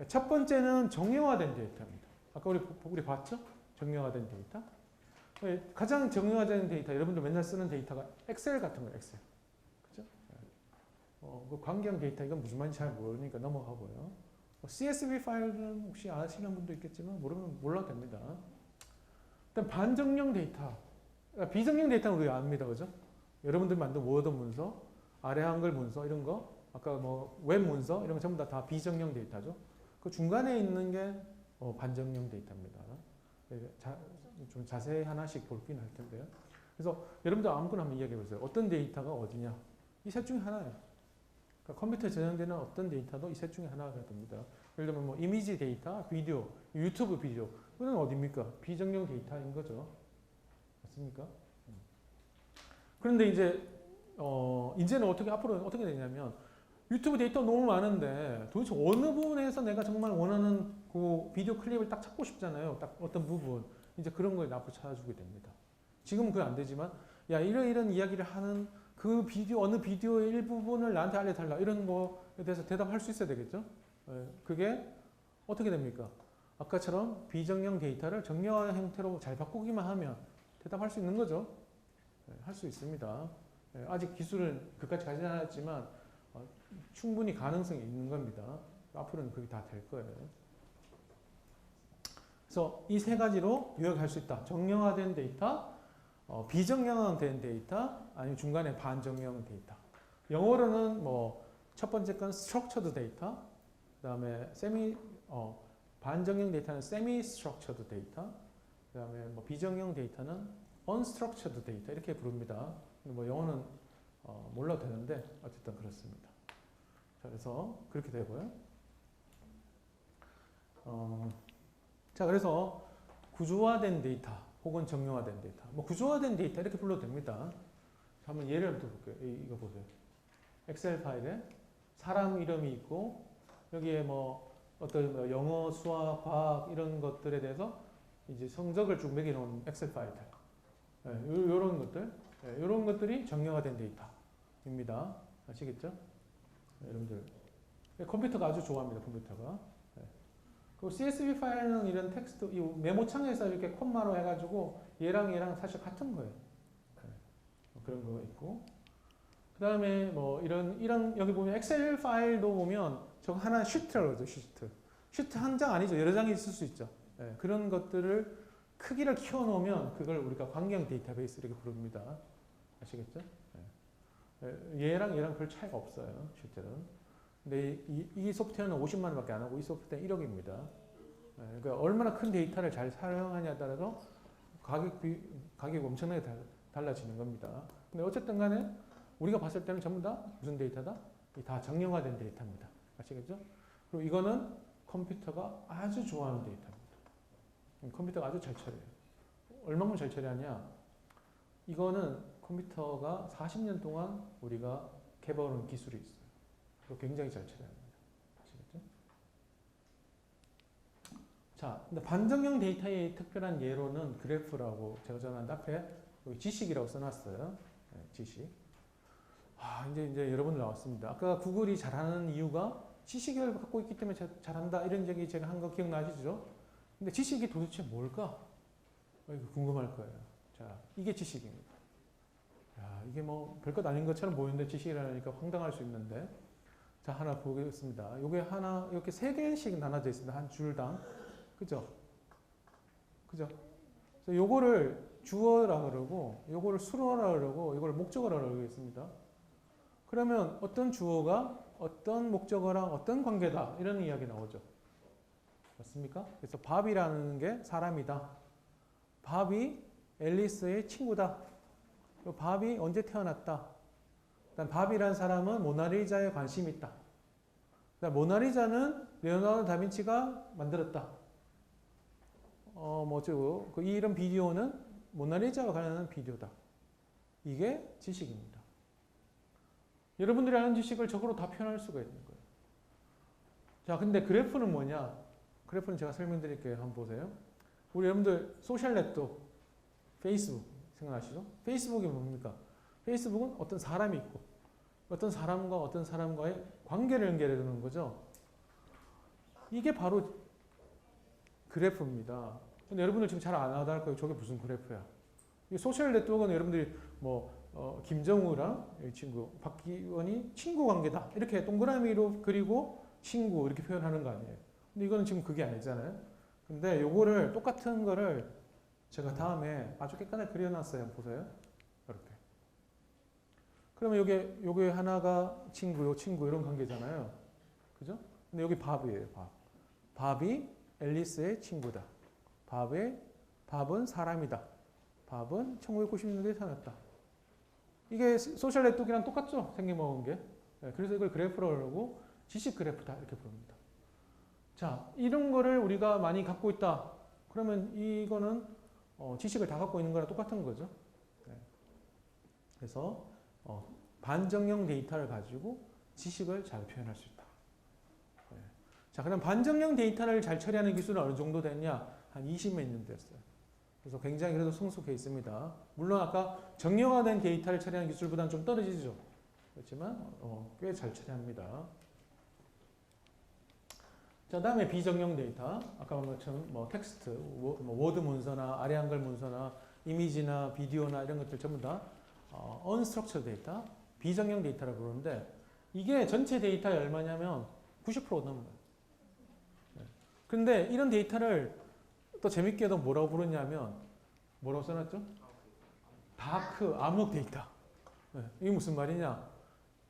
첫 번째는 정형화된 데이터입니다. 아까 우리 봤죠? 정형화된 데이터. 가장 정형화된 데이터, 여러분들 맨날 쓰는 데이터가 엑셀 같은 거예요. 엑셀. 그죠? 그 광경 데이터 이건 무슨 말인지 잘 모르니까 넘어가고요. CSV 파일은 혹시 아시는 분도 있겠지만 모르면 몰라도 됩니다. 일단 반정령 데이터. 비정령 데이터는 우리가 압니다. 그죠? 여러분들 만든 워드 문서, 아래 한글 문서 이런 거, 아까 뭐 웹 문서 이런 거 전부 다 비정령 데이터죠. 그 중간에 있는 게 반정령 데이터입니다. 좀 자세히 하나씩 볼긴 할 텐데요. 그래서 여러분들 아무거나 한번 이야기해 보세요. 어떤 데이터가 어디냐? 이 셋 중에 하나예요. 그러니까 컴퓨터에 저장되는 어떤 데이터도 이 셋 중에 하나가 됩니다. 예를 들면 뭐 이미지 데이터, 비디오, 유튜브 비디오, 이건 어디입니까? 비정령 데이터인 거죠. 맞습니까? 그런데 이제는 앞으로 어떻게 되냐면 유튜브 데이터 너무 많은데 도대체 어느 부분에서 내가 정말 원하는 그 비디오 클립을 딱 찾고 싶잖아요. 딱 어떤 부분. 이제 그런 걸 앞으로 찾아주게 됩니다. 지금은 그게 안 되지만 야 이런 이야기를 하는 그 어느 비디오의 일부분을 나한테 알려달라 이런 거에 대해서 대답할 수 있어야 되겠죠. 그게 어떻게 됩니까? 아까처럼 비정형 데이터를 정형화 형태로 잘 바꾸기만 하면 대답할 수 있는 거죠. 할 수 있습니다. 아직 기술은 그까지 가지 않았지만 충분히 가능성이 있는 겁니다. 앞으로는 그게 다 될 거예요. 그래서 이 세 가지로 요약할 수 있다. 정형화된 데이터, 비정형화된 데이터, 아니면 중간에 반정형 데이터. 영어로는 첫 번째 건 structured 데이터, 그 다음에 반정형 데이터는 semi-structured 데이터, 그 다음에 비정형 데이터는 unstructured 데이터 이렇게 부릅니다. 영어는 몰라도 되는데 어쨌든 그렇습니다. 자, 그래서 그렇게 되고요. 자, 그래서 구조화된 데이터 혹은 정형화된 데이터. 구조화된 데이터 이렇게 불러도 됩니다. 자, 한번 예를 들어볼게요. 이거 보세요. 엑셀 파일에 사람 이름이 있고 여기에 어떤 영어, 수학, 과학 이런 것들에 대해서 이제 성적을 쭉 매겨놓은 엑셀 파일들. 이런 것들. 이런 것들이 정형화된 데이터입니다. 아시겠죠? 여러분들. 컴퓨터가 아주 좋아합니다. 컴퓨터가. 그리고 CSV 파일은 이런 텍스트, 이 메모창에서 이렇게 콤마로 해가지고 얘랑 사실 같은 거예요. 그런 거 있고. 그 다음에 이런 여기 보면 엑셀 파일도 보면 저거 하나 시트라고 그러죠. 시트 한 장 아니죠. 여러 장이 있을 수 있죠. 그런 것들을 크기를 키워놓으면 그걸 우리가 광경 데이터베이스 이렇게 부릅니다. 아시겠죠? 얘랑 별 차이가 없어요. 실제로는. 근데 이 소프트웨어는 50만 원밖에 안 하고 이 소프트웨어는 1억입니다. 그러니까 얼마나 큰 데이터를 잘 사용하냐에 따라서 가격이 엄청나게 달라지는 겁니다. 근데 어쨌든 간에 우리가 봤을 때는 전부 다 무슨 데이터다? 다 정형화된 데이터입니다. 아시겠죠? 그리고 이거는 컴퓨터가 아주 좋아하는 데이터입니다. 컴퓨터가 아주 잘 처리해요. 얼마나 잘 처리하냐? 이거는 컴퓨터가 40년 동안 우리가 개발한 기술이 있어요. 그리고 굉장히 잘 처리합니다. 아시겠죠? 자, 근데 반정형 데이터의 특별한 예로는 그래프라고 제가 전한 앞에 여기 지식이라고 써놨어요. 지식. 이제 여러분들 나왔습니다. 아까 구글이 잘하는 이유가 지식을 갖고 있기 때문에 잘한다 이런 얘기 제가 한 거 기억나시죠? 근데 지식이 도대체 뭘까? 이거 궁금할 거예요. 자, 이게 지식입니다. 야, 이게 별것 아닌 것처럼 보이는데 지식이라니까 황당할 수 있는데. 자, 하나 보겠습니다. 요게 하나, 이렇게 세 개씩 나눠져 있습니다. 한 줄당. 그죠? 그래서 요거를 주어라 그러고, 요거를 수어라 그러고, 요걸 목적어라 그러겠습니다. 그러면 어떤 주어가 어떤 목적어랑 어떤 관계다. 이런 이야기 나오죠. 맞습니까? 그래서 밥이라는 게 사람이다. 밥이 앨리스의 친구다. 밥이 언제 태어났다. 그다음 밥이라는 사람은 모나리자에 관심이 있다. 그다음 모나리자는 레오나르도 다빈치가 만들었다. 이런 비디오는 모나리자와 관련한 비디오다. 이게 지식입니다. 여러분들이 아는 지식을 저거로 다 표현할 수가 있는 거예요. 자, 근데 그래프는 뭐냐? 그래프는 제가 설명드릴게요. 한번 보세요. 우리 여러분들 소셜 네트워크, 페이스북 생각나시죠? 페이스북이 뭡니까? 페이스북은 어떤 사람이 있고 어떤 사람과 어떤 사람과의 관계를 연결해 주는 거죠. 이게 바로 그래프입니다. 근데 여러분들 지금 잘 안 하다 할 거예요. 저게 무슨 그래프야? 이 소셜 네트워크는 여러분들이 김정우랑 이 친구, 박기원이 친구 관계다. 이렇게 동그라미로 그리고 친구 이렇게 표현하는 거 아니에요. 근데 이거는 지금 그게 아니잖아요. 근데 요거를 똑같은 거를 제가 다음에 아주 깨끗하게 그려놨어요. 보세요. 이렇게. 그러면 요게 하나가 친구, 요 친구 이런 관계잖아요. 그죠? 근데 여기 밥이에요. 밥. 밥이 앨리스의 친구다. 밥은 사람이다. 밥은 1990년대에 태어났다. 이게 소셜 네트워크랑 똑같죠? 생겨먹은 게. 그래서 이걸 그래프라고 그러고 지식 그래프다 이렇게 부릅니다. 자, 이런 거를 우리가 많이 갖고 있다. 그러면 이거는 지식을 다 갖고 있는 거랑 똑같은 거죠. 네. 그래서 반정형 데이터를 가지고 지식을 잘 표현할 수 있다. 네. 자, 그럼 반정형 데이터를 잘 처리하는 기술은 어느 정도 됐냐? 한 20몇 년 됐어요. 그래서 굉장히 그래도 성숙해 있습니다. 물론 아까 정형화된 데이터를 처리하는 기술보다는 좀 떨어지죠. 그렇지만 꽤 잘 처리합니다. 자, 다음에 비정형 데이터. 아까 본 것처럼 텍스트, 워드 문서나 아래 한글 문서나 이미지나 비디오나 이런 것들 전부 다 unstructured 데이터, 비정형 데이터라고 부르는데 이게 전체 데이터의 얼마냐면 90% 넘어요. 근데 이런 데이터를 또 재밌게도 뭐라고 부르냐면 뭐라고 써놨죠? 다크, 암흑 데이터. 이게 무슨 말이냐?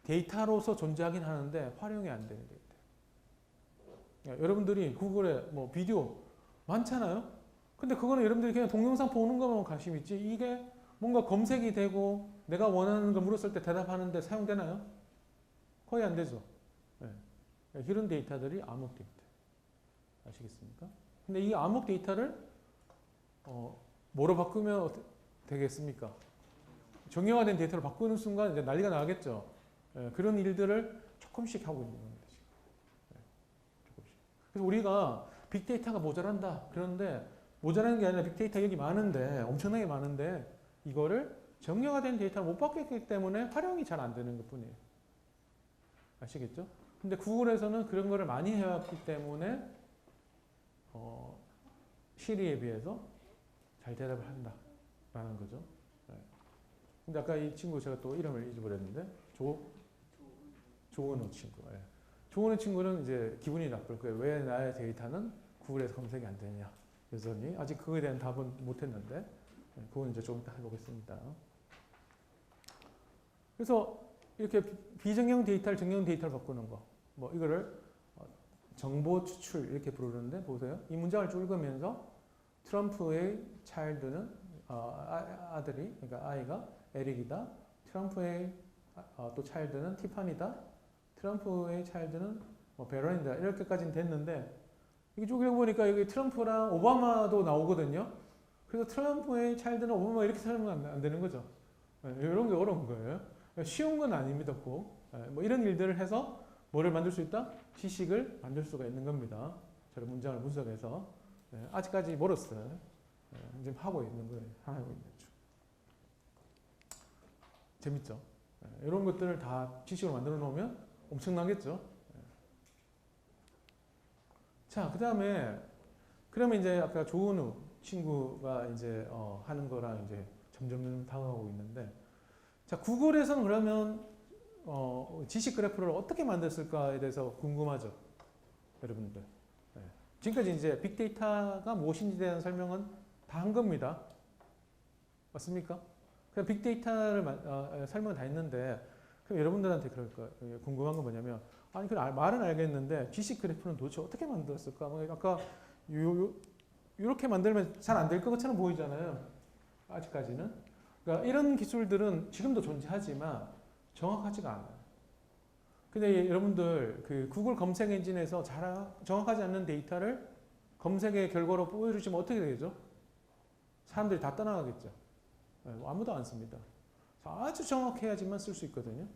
데이터로서 존재하긴 하는데 활용이 안 되는 데이터. 여러분들이 구글에 비디오 많잖아요? 근데 그거는 여러분들이 그냥 동영상 보는 것만 관심 있지 이게 뭔가 검색이 되고 내가 원하는 걸 물었을 때 대답하는데 사용되나요? 거의 안 되죠. 네. 이런 데이터들이 암흑 데이터. 아시겠습니까? 근데 이 암흑 데이터를 뭐로 바꾸면 되겠습니까? 정형화된 데이터로 바꾸는 순간 이제 난리가 나겠죠. 네. 그런 일들을 조금씩 하고 있는 겁니다. 그래서 우리가 빅데이터가 모자란다. 그런데 모자라는 게 아니라 빅데이터 여기 많은데 엄청나게 많은데 이거를 정형화된 데이터를 못 바꿨기 때문에 활용이 잘 안 되는 것뿐이에요. 아시겠죠? 근데 구글에서는 그런 거를 많이 해왔기 때문에 시리에 비해서 잘 대답을 한다라는 거죠. 네. 근데 아까 이 친구 제가 또 이름을 잊어버렸는데 조은호 친구. 네. 조은호 친구는 이제 기분이 나쁠 거예요. 왜 나의 데이터는 구글에서 검색이 안 되냐. 여전히 아직 그거에 대한 답은 못 했는데 그건 이제 조금 이따 해보겠습니다. 그래서 이렇게 비정형 데이터를 정형 데이터로 바꾸는 거. 이거를 정보 추출 이렇게 부르는데 보세요. 이 문장을 쭉 읽으면서 트럼프의 차일드는 아들이 그러니까 아이가 에릭이다. 트럼프의 또 차일드는 티파니다. 트럼프의 차일드는 베런이다. 이렇게까지는 됐는데 이게 쭉 읽어보니까 여기 트럼프랑 오바마도 나오거든요. 그래서 트럼프의 차일드는 오바마 이렇게 살면 안 되는 거죠. 이런 게 어려운 거예요. 쉬운 건 아닙니다. 꼭. 이런 일들을 해서 뭐를 만들 수 있다? 지식을 만들 수가 있는 겁니다. 저런 문장을 분석해서. 아직까지 멀었어요. 지금 하고 있는 거예요. 하고 있는 중. 재밌죠? 이런 것들을 다 지식으로 만들어 놓으면 엄청나겠죠? 자, 그 다음에, 그러면 이제 아까 조은우 친구가 이제 하는 거랑 이제 점점 다가오고 있는데, 자, 구글에서는 그러면 지식 그래프를 어떻게 만들었을까에 대해서 궁금하죠? 여러분들. 네. 지금까지 이제 빅데이터가 무엇인지에 대한 설명은 다 한 겁니다. 맞습니까? 그냥 빅데이터를 설명을 다 했는데, 그럼 여러분들한테 그럴 거예요. 궁금한 건 뭐냐면, 아니, 그 말은 알겠는데, 지식 그래프는 도대체 어떻게 만들었을까? 아까 이렇게 만들면 잘 안 될 것처럼 보이잖아요. 아직까지는. 그러니까 이런 기술들은 지금도 존재하지만 정확하지가 않아요. 근데 여러분들 그 구글 검색 엔진에서 정확하지 않는 데이터를 검색의 결과로 보여주시면 어떻게 되죠? 사람들이 다 떠나가겠죠. 아무도 안 씁니다. 아주 정확해야지만 쓸 수 있거든요.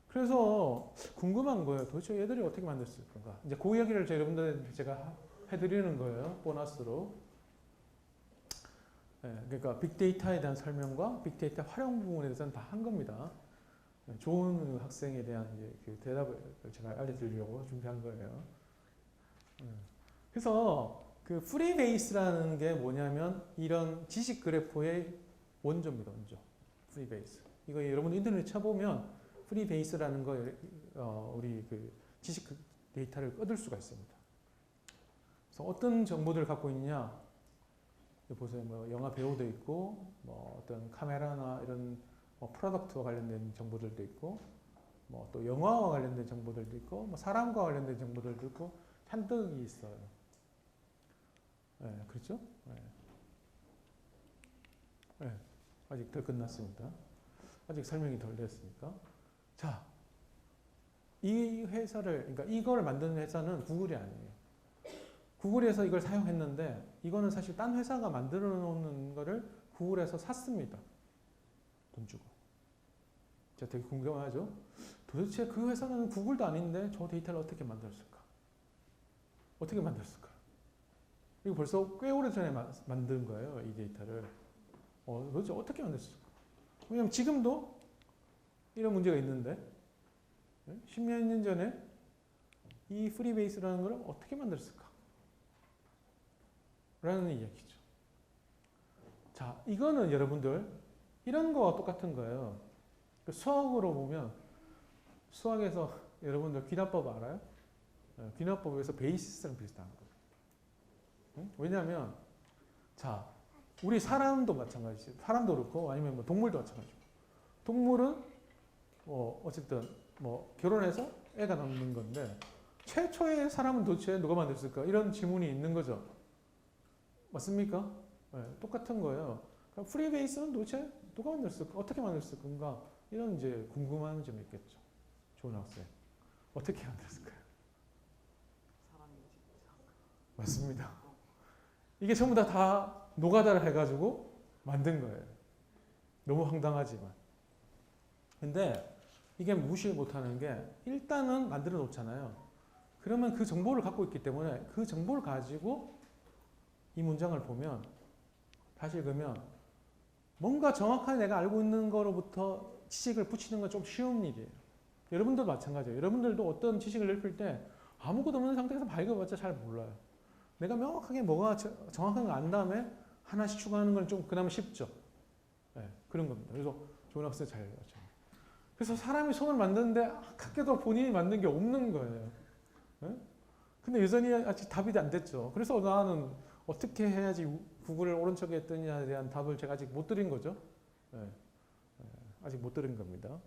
그래서 궁금한 거예요. 도대체 얘들이 어떻게 만들었을 건가? 이제 그 이야기를 여러분들한테 제가 해드리는 거예요. 보너스로. 그러니까 빅데이터에 대한 설명과 빅데이터 활용 부분에 대해서는 다 한 겁니다. 좋은 학생에 대한 이제 그 대답을 제가 알려드리려고 준비한 거예요. 그래서 그 프리베이스라는 게 뭐냐면 이런 지식 그래프의 원조입니다. 원조. 프리베이스. 이거 여러분 인터넷에 쳐보면 프리베이스라는 거 우리 그 지식 데이터를 얻을 수가 있습니다. 그래서 어떤 정보들을 갖고 있느냐? 여기 보세요. 영화 배우도 있고, 어떤 카메라나 이런 프로덕트와 관련된 정보들도 있고, 또 영화와 관련된 정보들도 있고, 사람과 관련된 정보들도 있고, 한뜩이 있어요. 그렇죠? 아직 덜 끝났습니다. 아직 설명이 덜 됐으니까. 자, 이 회사를, 그러니까 이걸 만드는 회사는 구글이 아니에요. 구글에서 이걸 사용했는데 이거는 사실 딴 회사가 만들어 놓는 거를 구글에서 샀습니다. 돈 주고. 제가 되게 궁금하죠? 도대체 그 회사는 구글도 아닌데 저 데이터를 어떻게 만들었을까? 어떻게 만들었을까? 이거 벌써 꽤 오래전에 만든 거예요. 이 데이터를. 도대체 어떻게 만들었을까? 왜냐면 지금도 이런 문제가 있는데 10몇 년 전에 이 프리베이스라는 걸 어떻게 만들었을까? 라는 이야기죠. 자, 이거는 여러분들 이런 거와 똑같은 거예요. 수학으로 보면 수학에서 여러분들 귀납법 알아요? 귀납법에서 베이시스랑 비슷한 거예요. 왜냐하면 자, 우리 사람도 마찬가지죠. 사람도 그렇고 아니면 뭐 동물도 마찬가지고. 동물은 어쨌든 뭐 결혼해서 애가 낳는 건데 최초의 사람은 도대체 누가 만들었을까? 이런 질문이 있는 거죠. 맞습니까? 네, 똑같은 거예요. 그럼 프리베이스는 도대체 누가 만들었을까? 어떻게 만들었을 건가? 이런 이제 궁금한 점이 있겠죠. 좋은 학생. 어떻게 만들었을까요? 맞습니다. 이게 전부 다 노가다를 해가지고 만든 거예요. 너무 황당하지만. 근데 이게 무시 못하는 게 일단은 만들어 놓잖아요. 그러면 그 정보를 갖고 있기 때문에 그 정보를 가지고 이 문장을 보면 다시 읽으면 뭔가 정확하게 내가 알고 있는 거로부터 지식을 붙이는 건 좀 쉬운 일이에요. 여러분들도 마찬가지예요. 여러분들도 어떤 지식을 넓힐 때 아무것도 없는 상태에서 밝혀봤자 잘 몰라요. 내가 명확하게 뭐가 정확한 거 안 다음에 하나씩 추가하는 건 좀 그나마 쉽죠. 네, 그런 겁니다. 그래서 좋은 학생 잘 알죠. 그래서 사람이 손을 만드는데 학교도 본인이 만든 게 없는 거예요. 네? 근데 여전히 아직 답이 안 됐죠. 그래서 나는 어떻게 해야지 구글을 오른쪽에 했더냐에 대한 답을 제가 아직 못 드린 거죠. 네. 아직 못 들은 겁니다.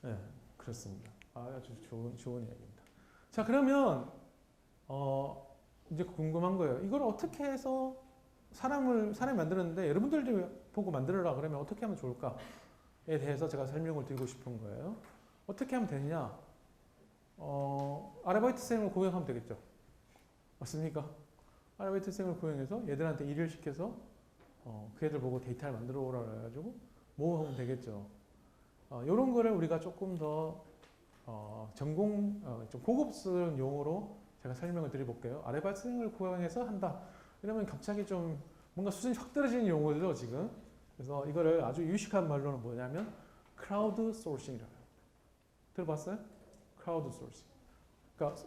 네, 그렇습니다. 아주 좋은 이야기입니다. 자, 그러면 이제 궁금한 거예요. 이걸 어떻게 해서 사람이 만드는데 여러분들도 보고 만들어라 그러면 어떻게 하면 좋을까에 대해서 제가 설명을 드리고 싶은 거예요. 어떻게 하면 되느냐? 아르바이트생을 고용하면 되겠죠. 맞습니까? 아르바이트생을 고용해서 얘들한테 일을 시켜서 그 애들 보고 데이터를 만들어 오라 그래가지고 모으면 되겠죠. 이런 거를 우리가 조금 더 좀 고급스러운 용어로 제가 설명을 드려볼게요. 아르바이트생을 고용해서 한다. 이러면 갑자기 좀 뭔가 수준이 확 떨어지는 용어죠, 지금. 그래서 이거를 아주 유식한 말로는 뭐냐면 크라우드 소싱이라고 해요. 들어봤어요? 크라우드 소싱. 그러니까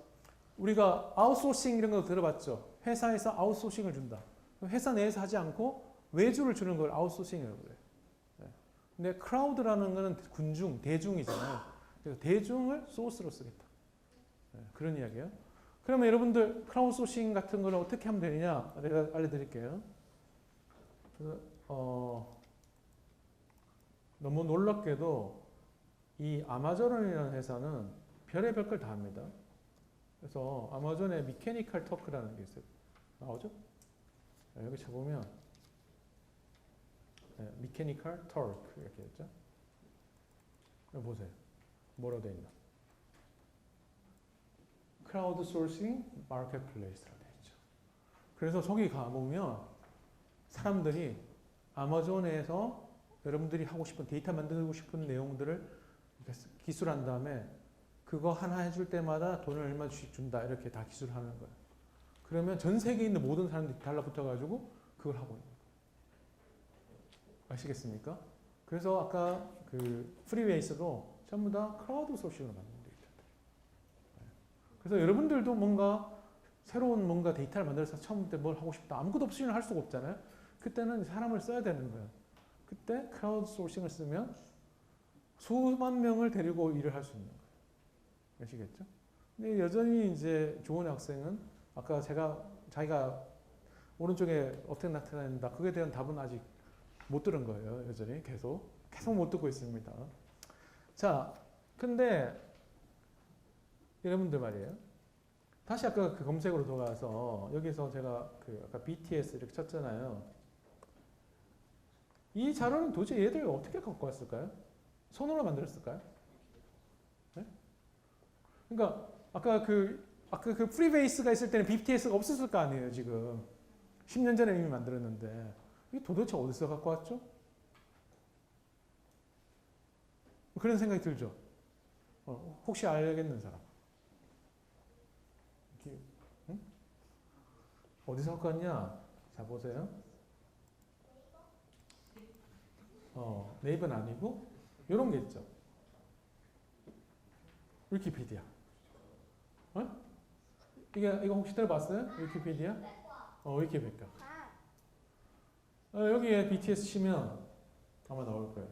우리가 아웃소싱 이런 거 들어봤죠? 회사에서 아웃소싱을 준다. 회사 내에서 하지 않고 외주를 주는 걸 아웃소싱이라고 그래요. 근데 크라우드라는 거는 군중, 대중이잖아요. 그래서 대중을 소스로 쓰겠다. 그런 이야기예요. 그러면 여러분들 크라우드 소싱 같은 거를 어떻게 하면 되느냐? 내가 알려드릴게요. 너무 놀랍게도 이 아마존이라는 회사는 별의별 걸 다 합니다. 그래서 아마존에 미케니컬 터크라는 게 있어요. 나오죠? 여기 쳐보면 미케니컬 터크 이렇게 있죠? 여기 보세요. 뭐라고 되어 있나? 크라우드 소싱 마켓플레이스라고 되어 있죠. 그래서 저기 가보면 사람들이 아마존에서 여러분들이 하고 싶은 데이터 만들고 싶은 내용들을 기술한 다음에 그거 하나 해줄 때마다 돈을 얼마씩 준다 이렇게 다 기술하는 거예요. 그러면 전 세계에 있는 모든 사람들이 달라붙어가지고 그걸 하고 있는 거예요. 아시겠습니까? 그래서 아까 그 프리베이스도 전부 다 크라우드 소싱으로 만든 데이터들. 그래서 여러분들도 뭔가 새로운 뭔가 데이터를 만들어서 처음부터 뭘 하고 싶다. 아무것도 없이는 할 수가 없잖아요. 그때는 사람을 써야 되는 거예요. 그때 크라우드 소싱을 쓰면 수만 명을 데리고 일을 할 수 있는 거예요. 아시겠죠? 근데 여전히 이제 좋은 학생은 아까 자기가 오른쪽에 어떻게 나타낸다. 그에 대한 답은 아직 못 들은 거예요. 여전히 계속 못 듣고 있습니다. 자, 근데 여러분들 말이에요. 다시 아까 그 검색으로 돌아가서 여기서 제가 그 아까 BTS 이렇게 쳤잖아요. 이 자료는 도대체 얘들 어떻게 갖고 왔을까요? 손으로 만들었을까요? 네? 그러니까 아까 그 아까 그 프리베이스가 있을 때는 BTS가 없었을 거 아니에요, 지금. 10년 전에 이미 만들었는데. 이게 도대체 어디서 갖고 왔죠? 그런 생각이 들죠. 혹시 알겠는 사람? 응? 어디서 갖고 왔냐? 자, 보세요. 네이버는 아니고, 이런 게 있죠. 위키피디아. 이거 혹시 들어봤어요? 위키피디아? 위키피디아. 여기에 BTS 치면 아마 나올 거예요.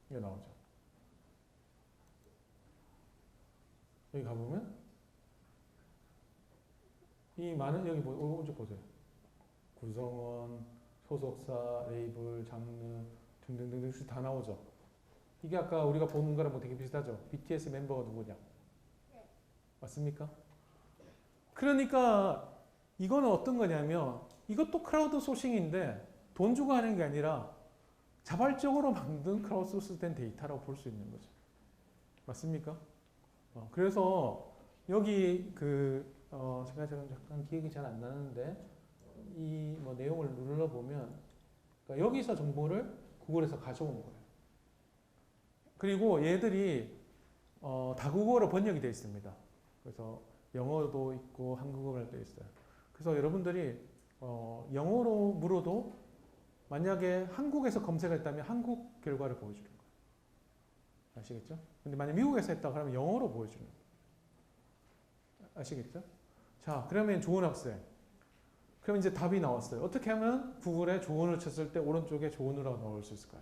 이게 나오죠. 여기 가보면 이 많은 여기 오른쪽 보세요. 구성원, 소속사, 레이블, 장르 등등등등 다 나오죠. 이게 아까 우리가 보는 거랑 뭐 되게 비슷하죠. BTS 멤버가 누구냐? 맞습니까? 그러니까 이거는 어떤 거냐면 이것도 크라우드 소싱인데 돈 주고 하는 게 아니라 자발적으로 만든 크라우드 소스된 데이터라고 볼 수 있는 거죠. 맞습니까? 그래서 여기 제가 잠깐 기억이 잘 안 나는데 이 뭐 내용을 눌러보면 그러니까 여기서 정보를 구글에서 가져온 거예요. 그리고 얘들이 다국어로 번역이 되어 있습니다. 그래서 영어도 있고 한국어가 되어 있어요. 그래서 여러분들이 영어로 물어도 만약에 한국에서 검색했다면 한국 결과를 보여주는 거예요. 아시겠죠? 근데 만약 미국에서 했다 그러면 영어로 보여주는 거예요. 아시겠죠? 자, 그러면 좋은 학생. 그럼 이제 답이 나왔어요. 어떻게 하면 구글에 조언을 쳤을 때 오른쪽에 조언으로 나올 수 있을까요?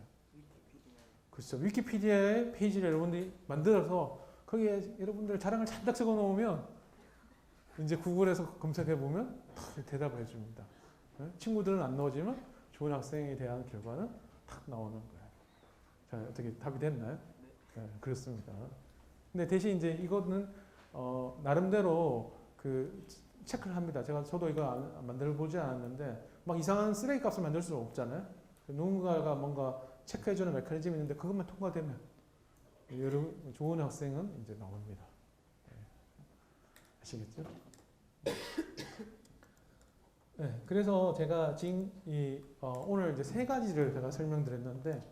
그렇죠. 위키피디아의 페이지를 여러분들이 만들어서 거기에 여러분들 자랑을 잔뜩 적어 놓으면 이제 구글에서 검색해 보면 대답을 해줍니다. 친구들은 안 나오지만 좋은 학생에 대한 결과는 탁 나오는 거예요. 자, 어떻게 답이 됐나요? 네, 그렇습니다. 근데 대신 이제 이거는 나름대로 그 체크를 합니다. 저도 이거 만들어 보지 않았는데 막 이상한 쓰레기 값을 만들 수는 없잖아요. 누군가가 뭔가 체크해주는 메커니즘이 있는데 그것만 통과되면 여러분 좋은 학생은 이제 나옵니다. 네. 아시겠죠? 네, 그래서 제가 지금 오늘 이제 세 가지를 제가 설명드렸는데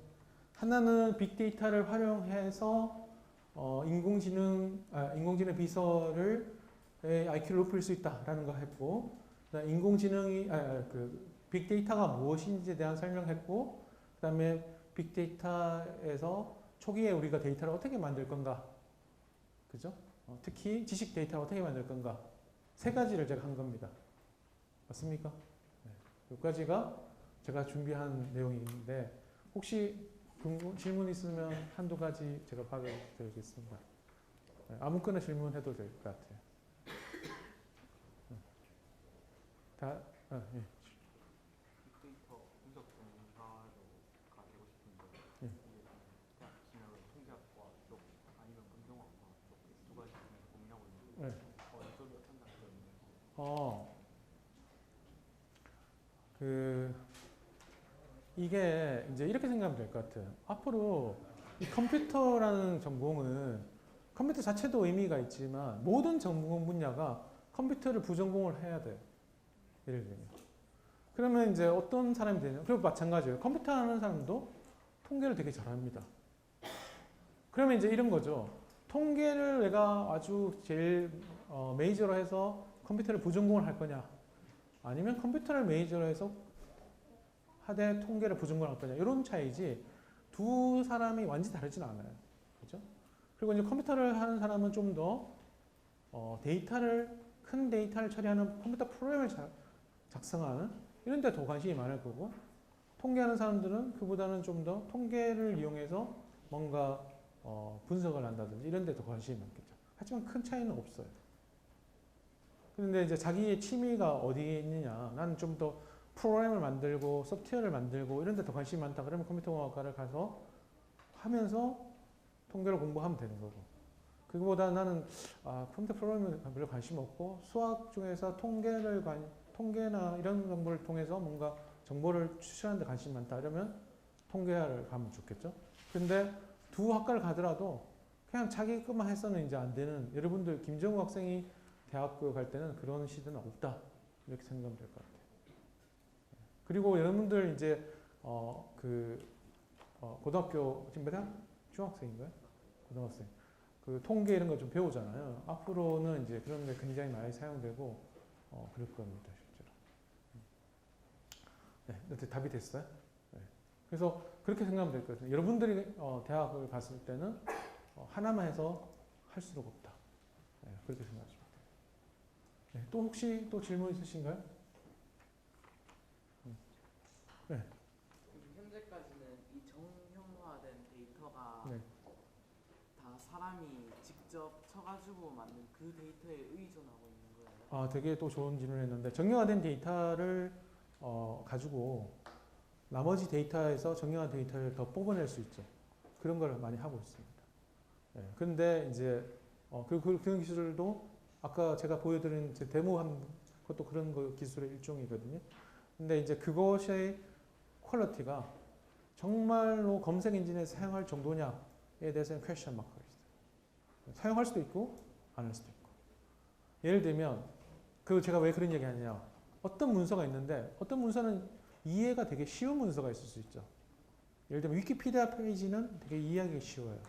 하나는 빅데이터를 활용해서 인공지능 비서를 IQ를 높일 수 있다라는 거 했고, 인공지능이 빅데이터가 무엇인지에 대한 설명했고, 그다음에 빅데이터에서 초기에 우리가 데이터를 어떻게 만들 건가, 그죠? 특히 지식 데이터를 어떻게 만들 건가, 세 가지를 제가 한 겁니다. 맞습니까? 네. 여기까지가 제가 준비한 내용인데 혹시 질문 있으면 한두 가지 제가 받아드리겠습니다. 네, 아무거나 질문해도 될 것 같아요. 예. 빅데이터 분석 전문가가 되고 싶은데 예. 대학 진학은 통계학과 쪽 아니면 금융학과 쪽 두 가지 중에서 고민하고 있는데 네. 어느 쪽이 선택되었나요? 이게 이제 이렇게 생각하면 될 것 같아요. 앞으로 이 컴퓨터라는 전공은 컴퓨터 자체도 의미가 있지만 모든 전공 분야가 컴퓨터를 부전공을 해야 돼요. 예를 들면. 그러면 이제 어떤 사람이 되냐? 그리고 마찬가지예요. 컴퓨터 하는 사람도 통계를 되게 잘합니다. 그러면 이제 이런 거죠. 통계를 내가 아주 제일 메이저로 해서 컴퓨터를 부전공을 할 거냐? 아니면 컴퓨터를 메이저로 해서 하되 통계를 부전공을 할 거냐? 이런 차이지 두 사람이 완전히 다르진 않아요. 그죠? 그리고 이제 컴퓨터를 하는 사람은 좀 더 큰 데이터를 처리하는 컴퓨터 프로그램을 작성하는 이런 데 더 관심이 많을 거고, 통계하는 사람들은 그보다는 좀 더 통계를 이용해서 뭔가 분석을 한다든지 이런 데 더 관심이 많겠죠. 하지만 큰 차이는 없어요. 그런데 이제 자기의 취미가 어디에 있느냐, 나는 좀 더 프로그램을 만들고 소프트웨어를 만들고 이런 데 더 관심이 많다 그러면 컴퓨터공학과를 가서 하면서 통계를 공부하면 되는 거고, 그거보다 나는 컴퓨터 프로그램에 별로 관심 없고 수학 중에서 통계나 이런 정보를 통해서 뭔가 정보를 추출하는 데 관심이 많다 이러면 통계학을 가면 좋겠죠. 근데 두 학과를 가더라도 그냥 자기 것만 해서는 이제 안 되는, 여러분들 김정우 학생이 대학교 갈 때는 그런 시대는 없다 이렇게 생각하면 될 것 같아요. 그리고 여러분들 이제 고등학교 지금 몇 학? 중학생인가요? 고등학생. 그 통계 이런 거 좀 배우잖아요. 앞으로는 이제 그런 게 굉장히 많이 사용되고 그럴 겁니다, 실제로. 네, 이렇게 답이 됐어요. 네. 그래서 그렇게 생각하면 될 것 같아요. 여러분들이 대학을 갔을 때는 하나만 해서 할 수가 없다. 네, 그렇게 생각하시면 돼요. 네, 또 혹시 또 질문 있으신가요? 네. 현재까지는 이 정형화된 데이터가 네. 다 사람이 직접 쳐가지고 만든 그 데이터에 의존하고 있는 거예요. 아, 되게 또 좋은 질문을 했는데 정형화된 데이터를 가지고 나머지 데이터에서 정형화 데이터를 더 뽑아낼 수 있죠. 그런 걸 많이 하고 있습니다. 네, 그런데 이제 그런 기술도 아까 제가 보여드린 제 데모한 것도 그런 거 기술의 일종이거든요. 근데 이제 그것의 퀄리티가 정말로 검색 엔진에 사용할 정도냐에 대해서는 퀘스천 마크가 있어요. 사용할 수도 있고 안 할 수도 있고. 예를 들면 제가 왜 그런 얘기 하냐. 어떤 문서가 있는데 어떤 문서는 이해가 되게 쉬운 문서가 있을 수 있죠. 예를 들면 위키피디아 페이지는 되게 이해하기 쉬워요.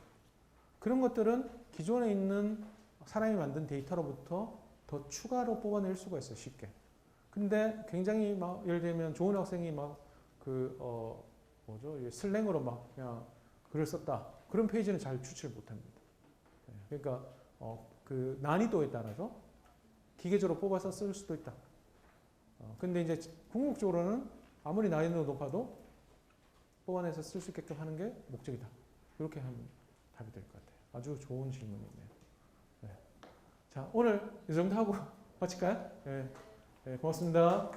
그런 것들은 기존에 있는 사람이 만든 데이터로부터 더 추가로 뽑아낼 수가 있어요. 쉽게. 근데 굉장히 막 예를 들면 좋은 학생이 슬랭으로 막 그냥 글을 썼다. 그런 페이지는 잘 추출을 못합니다. 그러니까 그 난이도에 따라서 기계적으로 뽑아서 쓸 수도 있다. 근데 이제 궁극적으로는 아무리 난이도가 높아도 뽑아내서 쓸 수 있게끔 하는 게 목적이다. 이렇게 하면 답이 될 것 같아요. 아주 좋은 질문이네요. 네. 자, 오늘 이 정도 하고 마칠까요? 네. 네, 고맙습니다.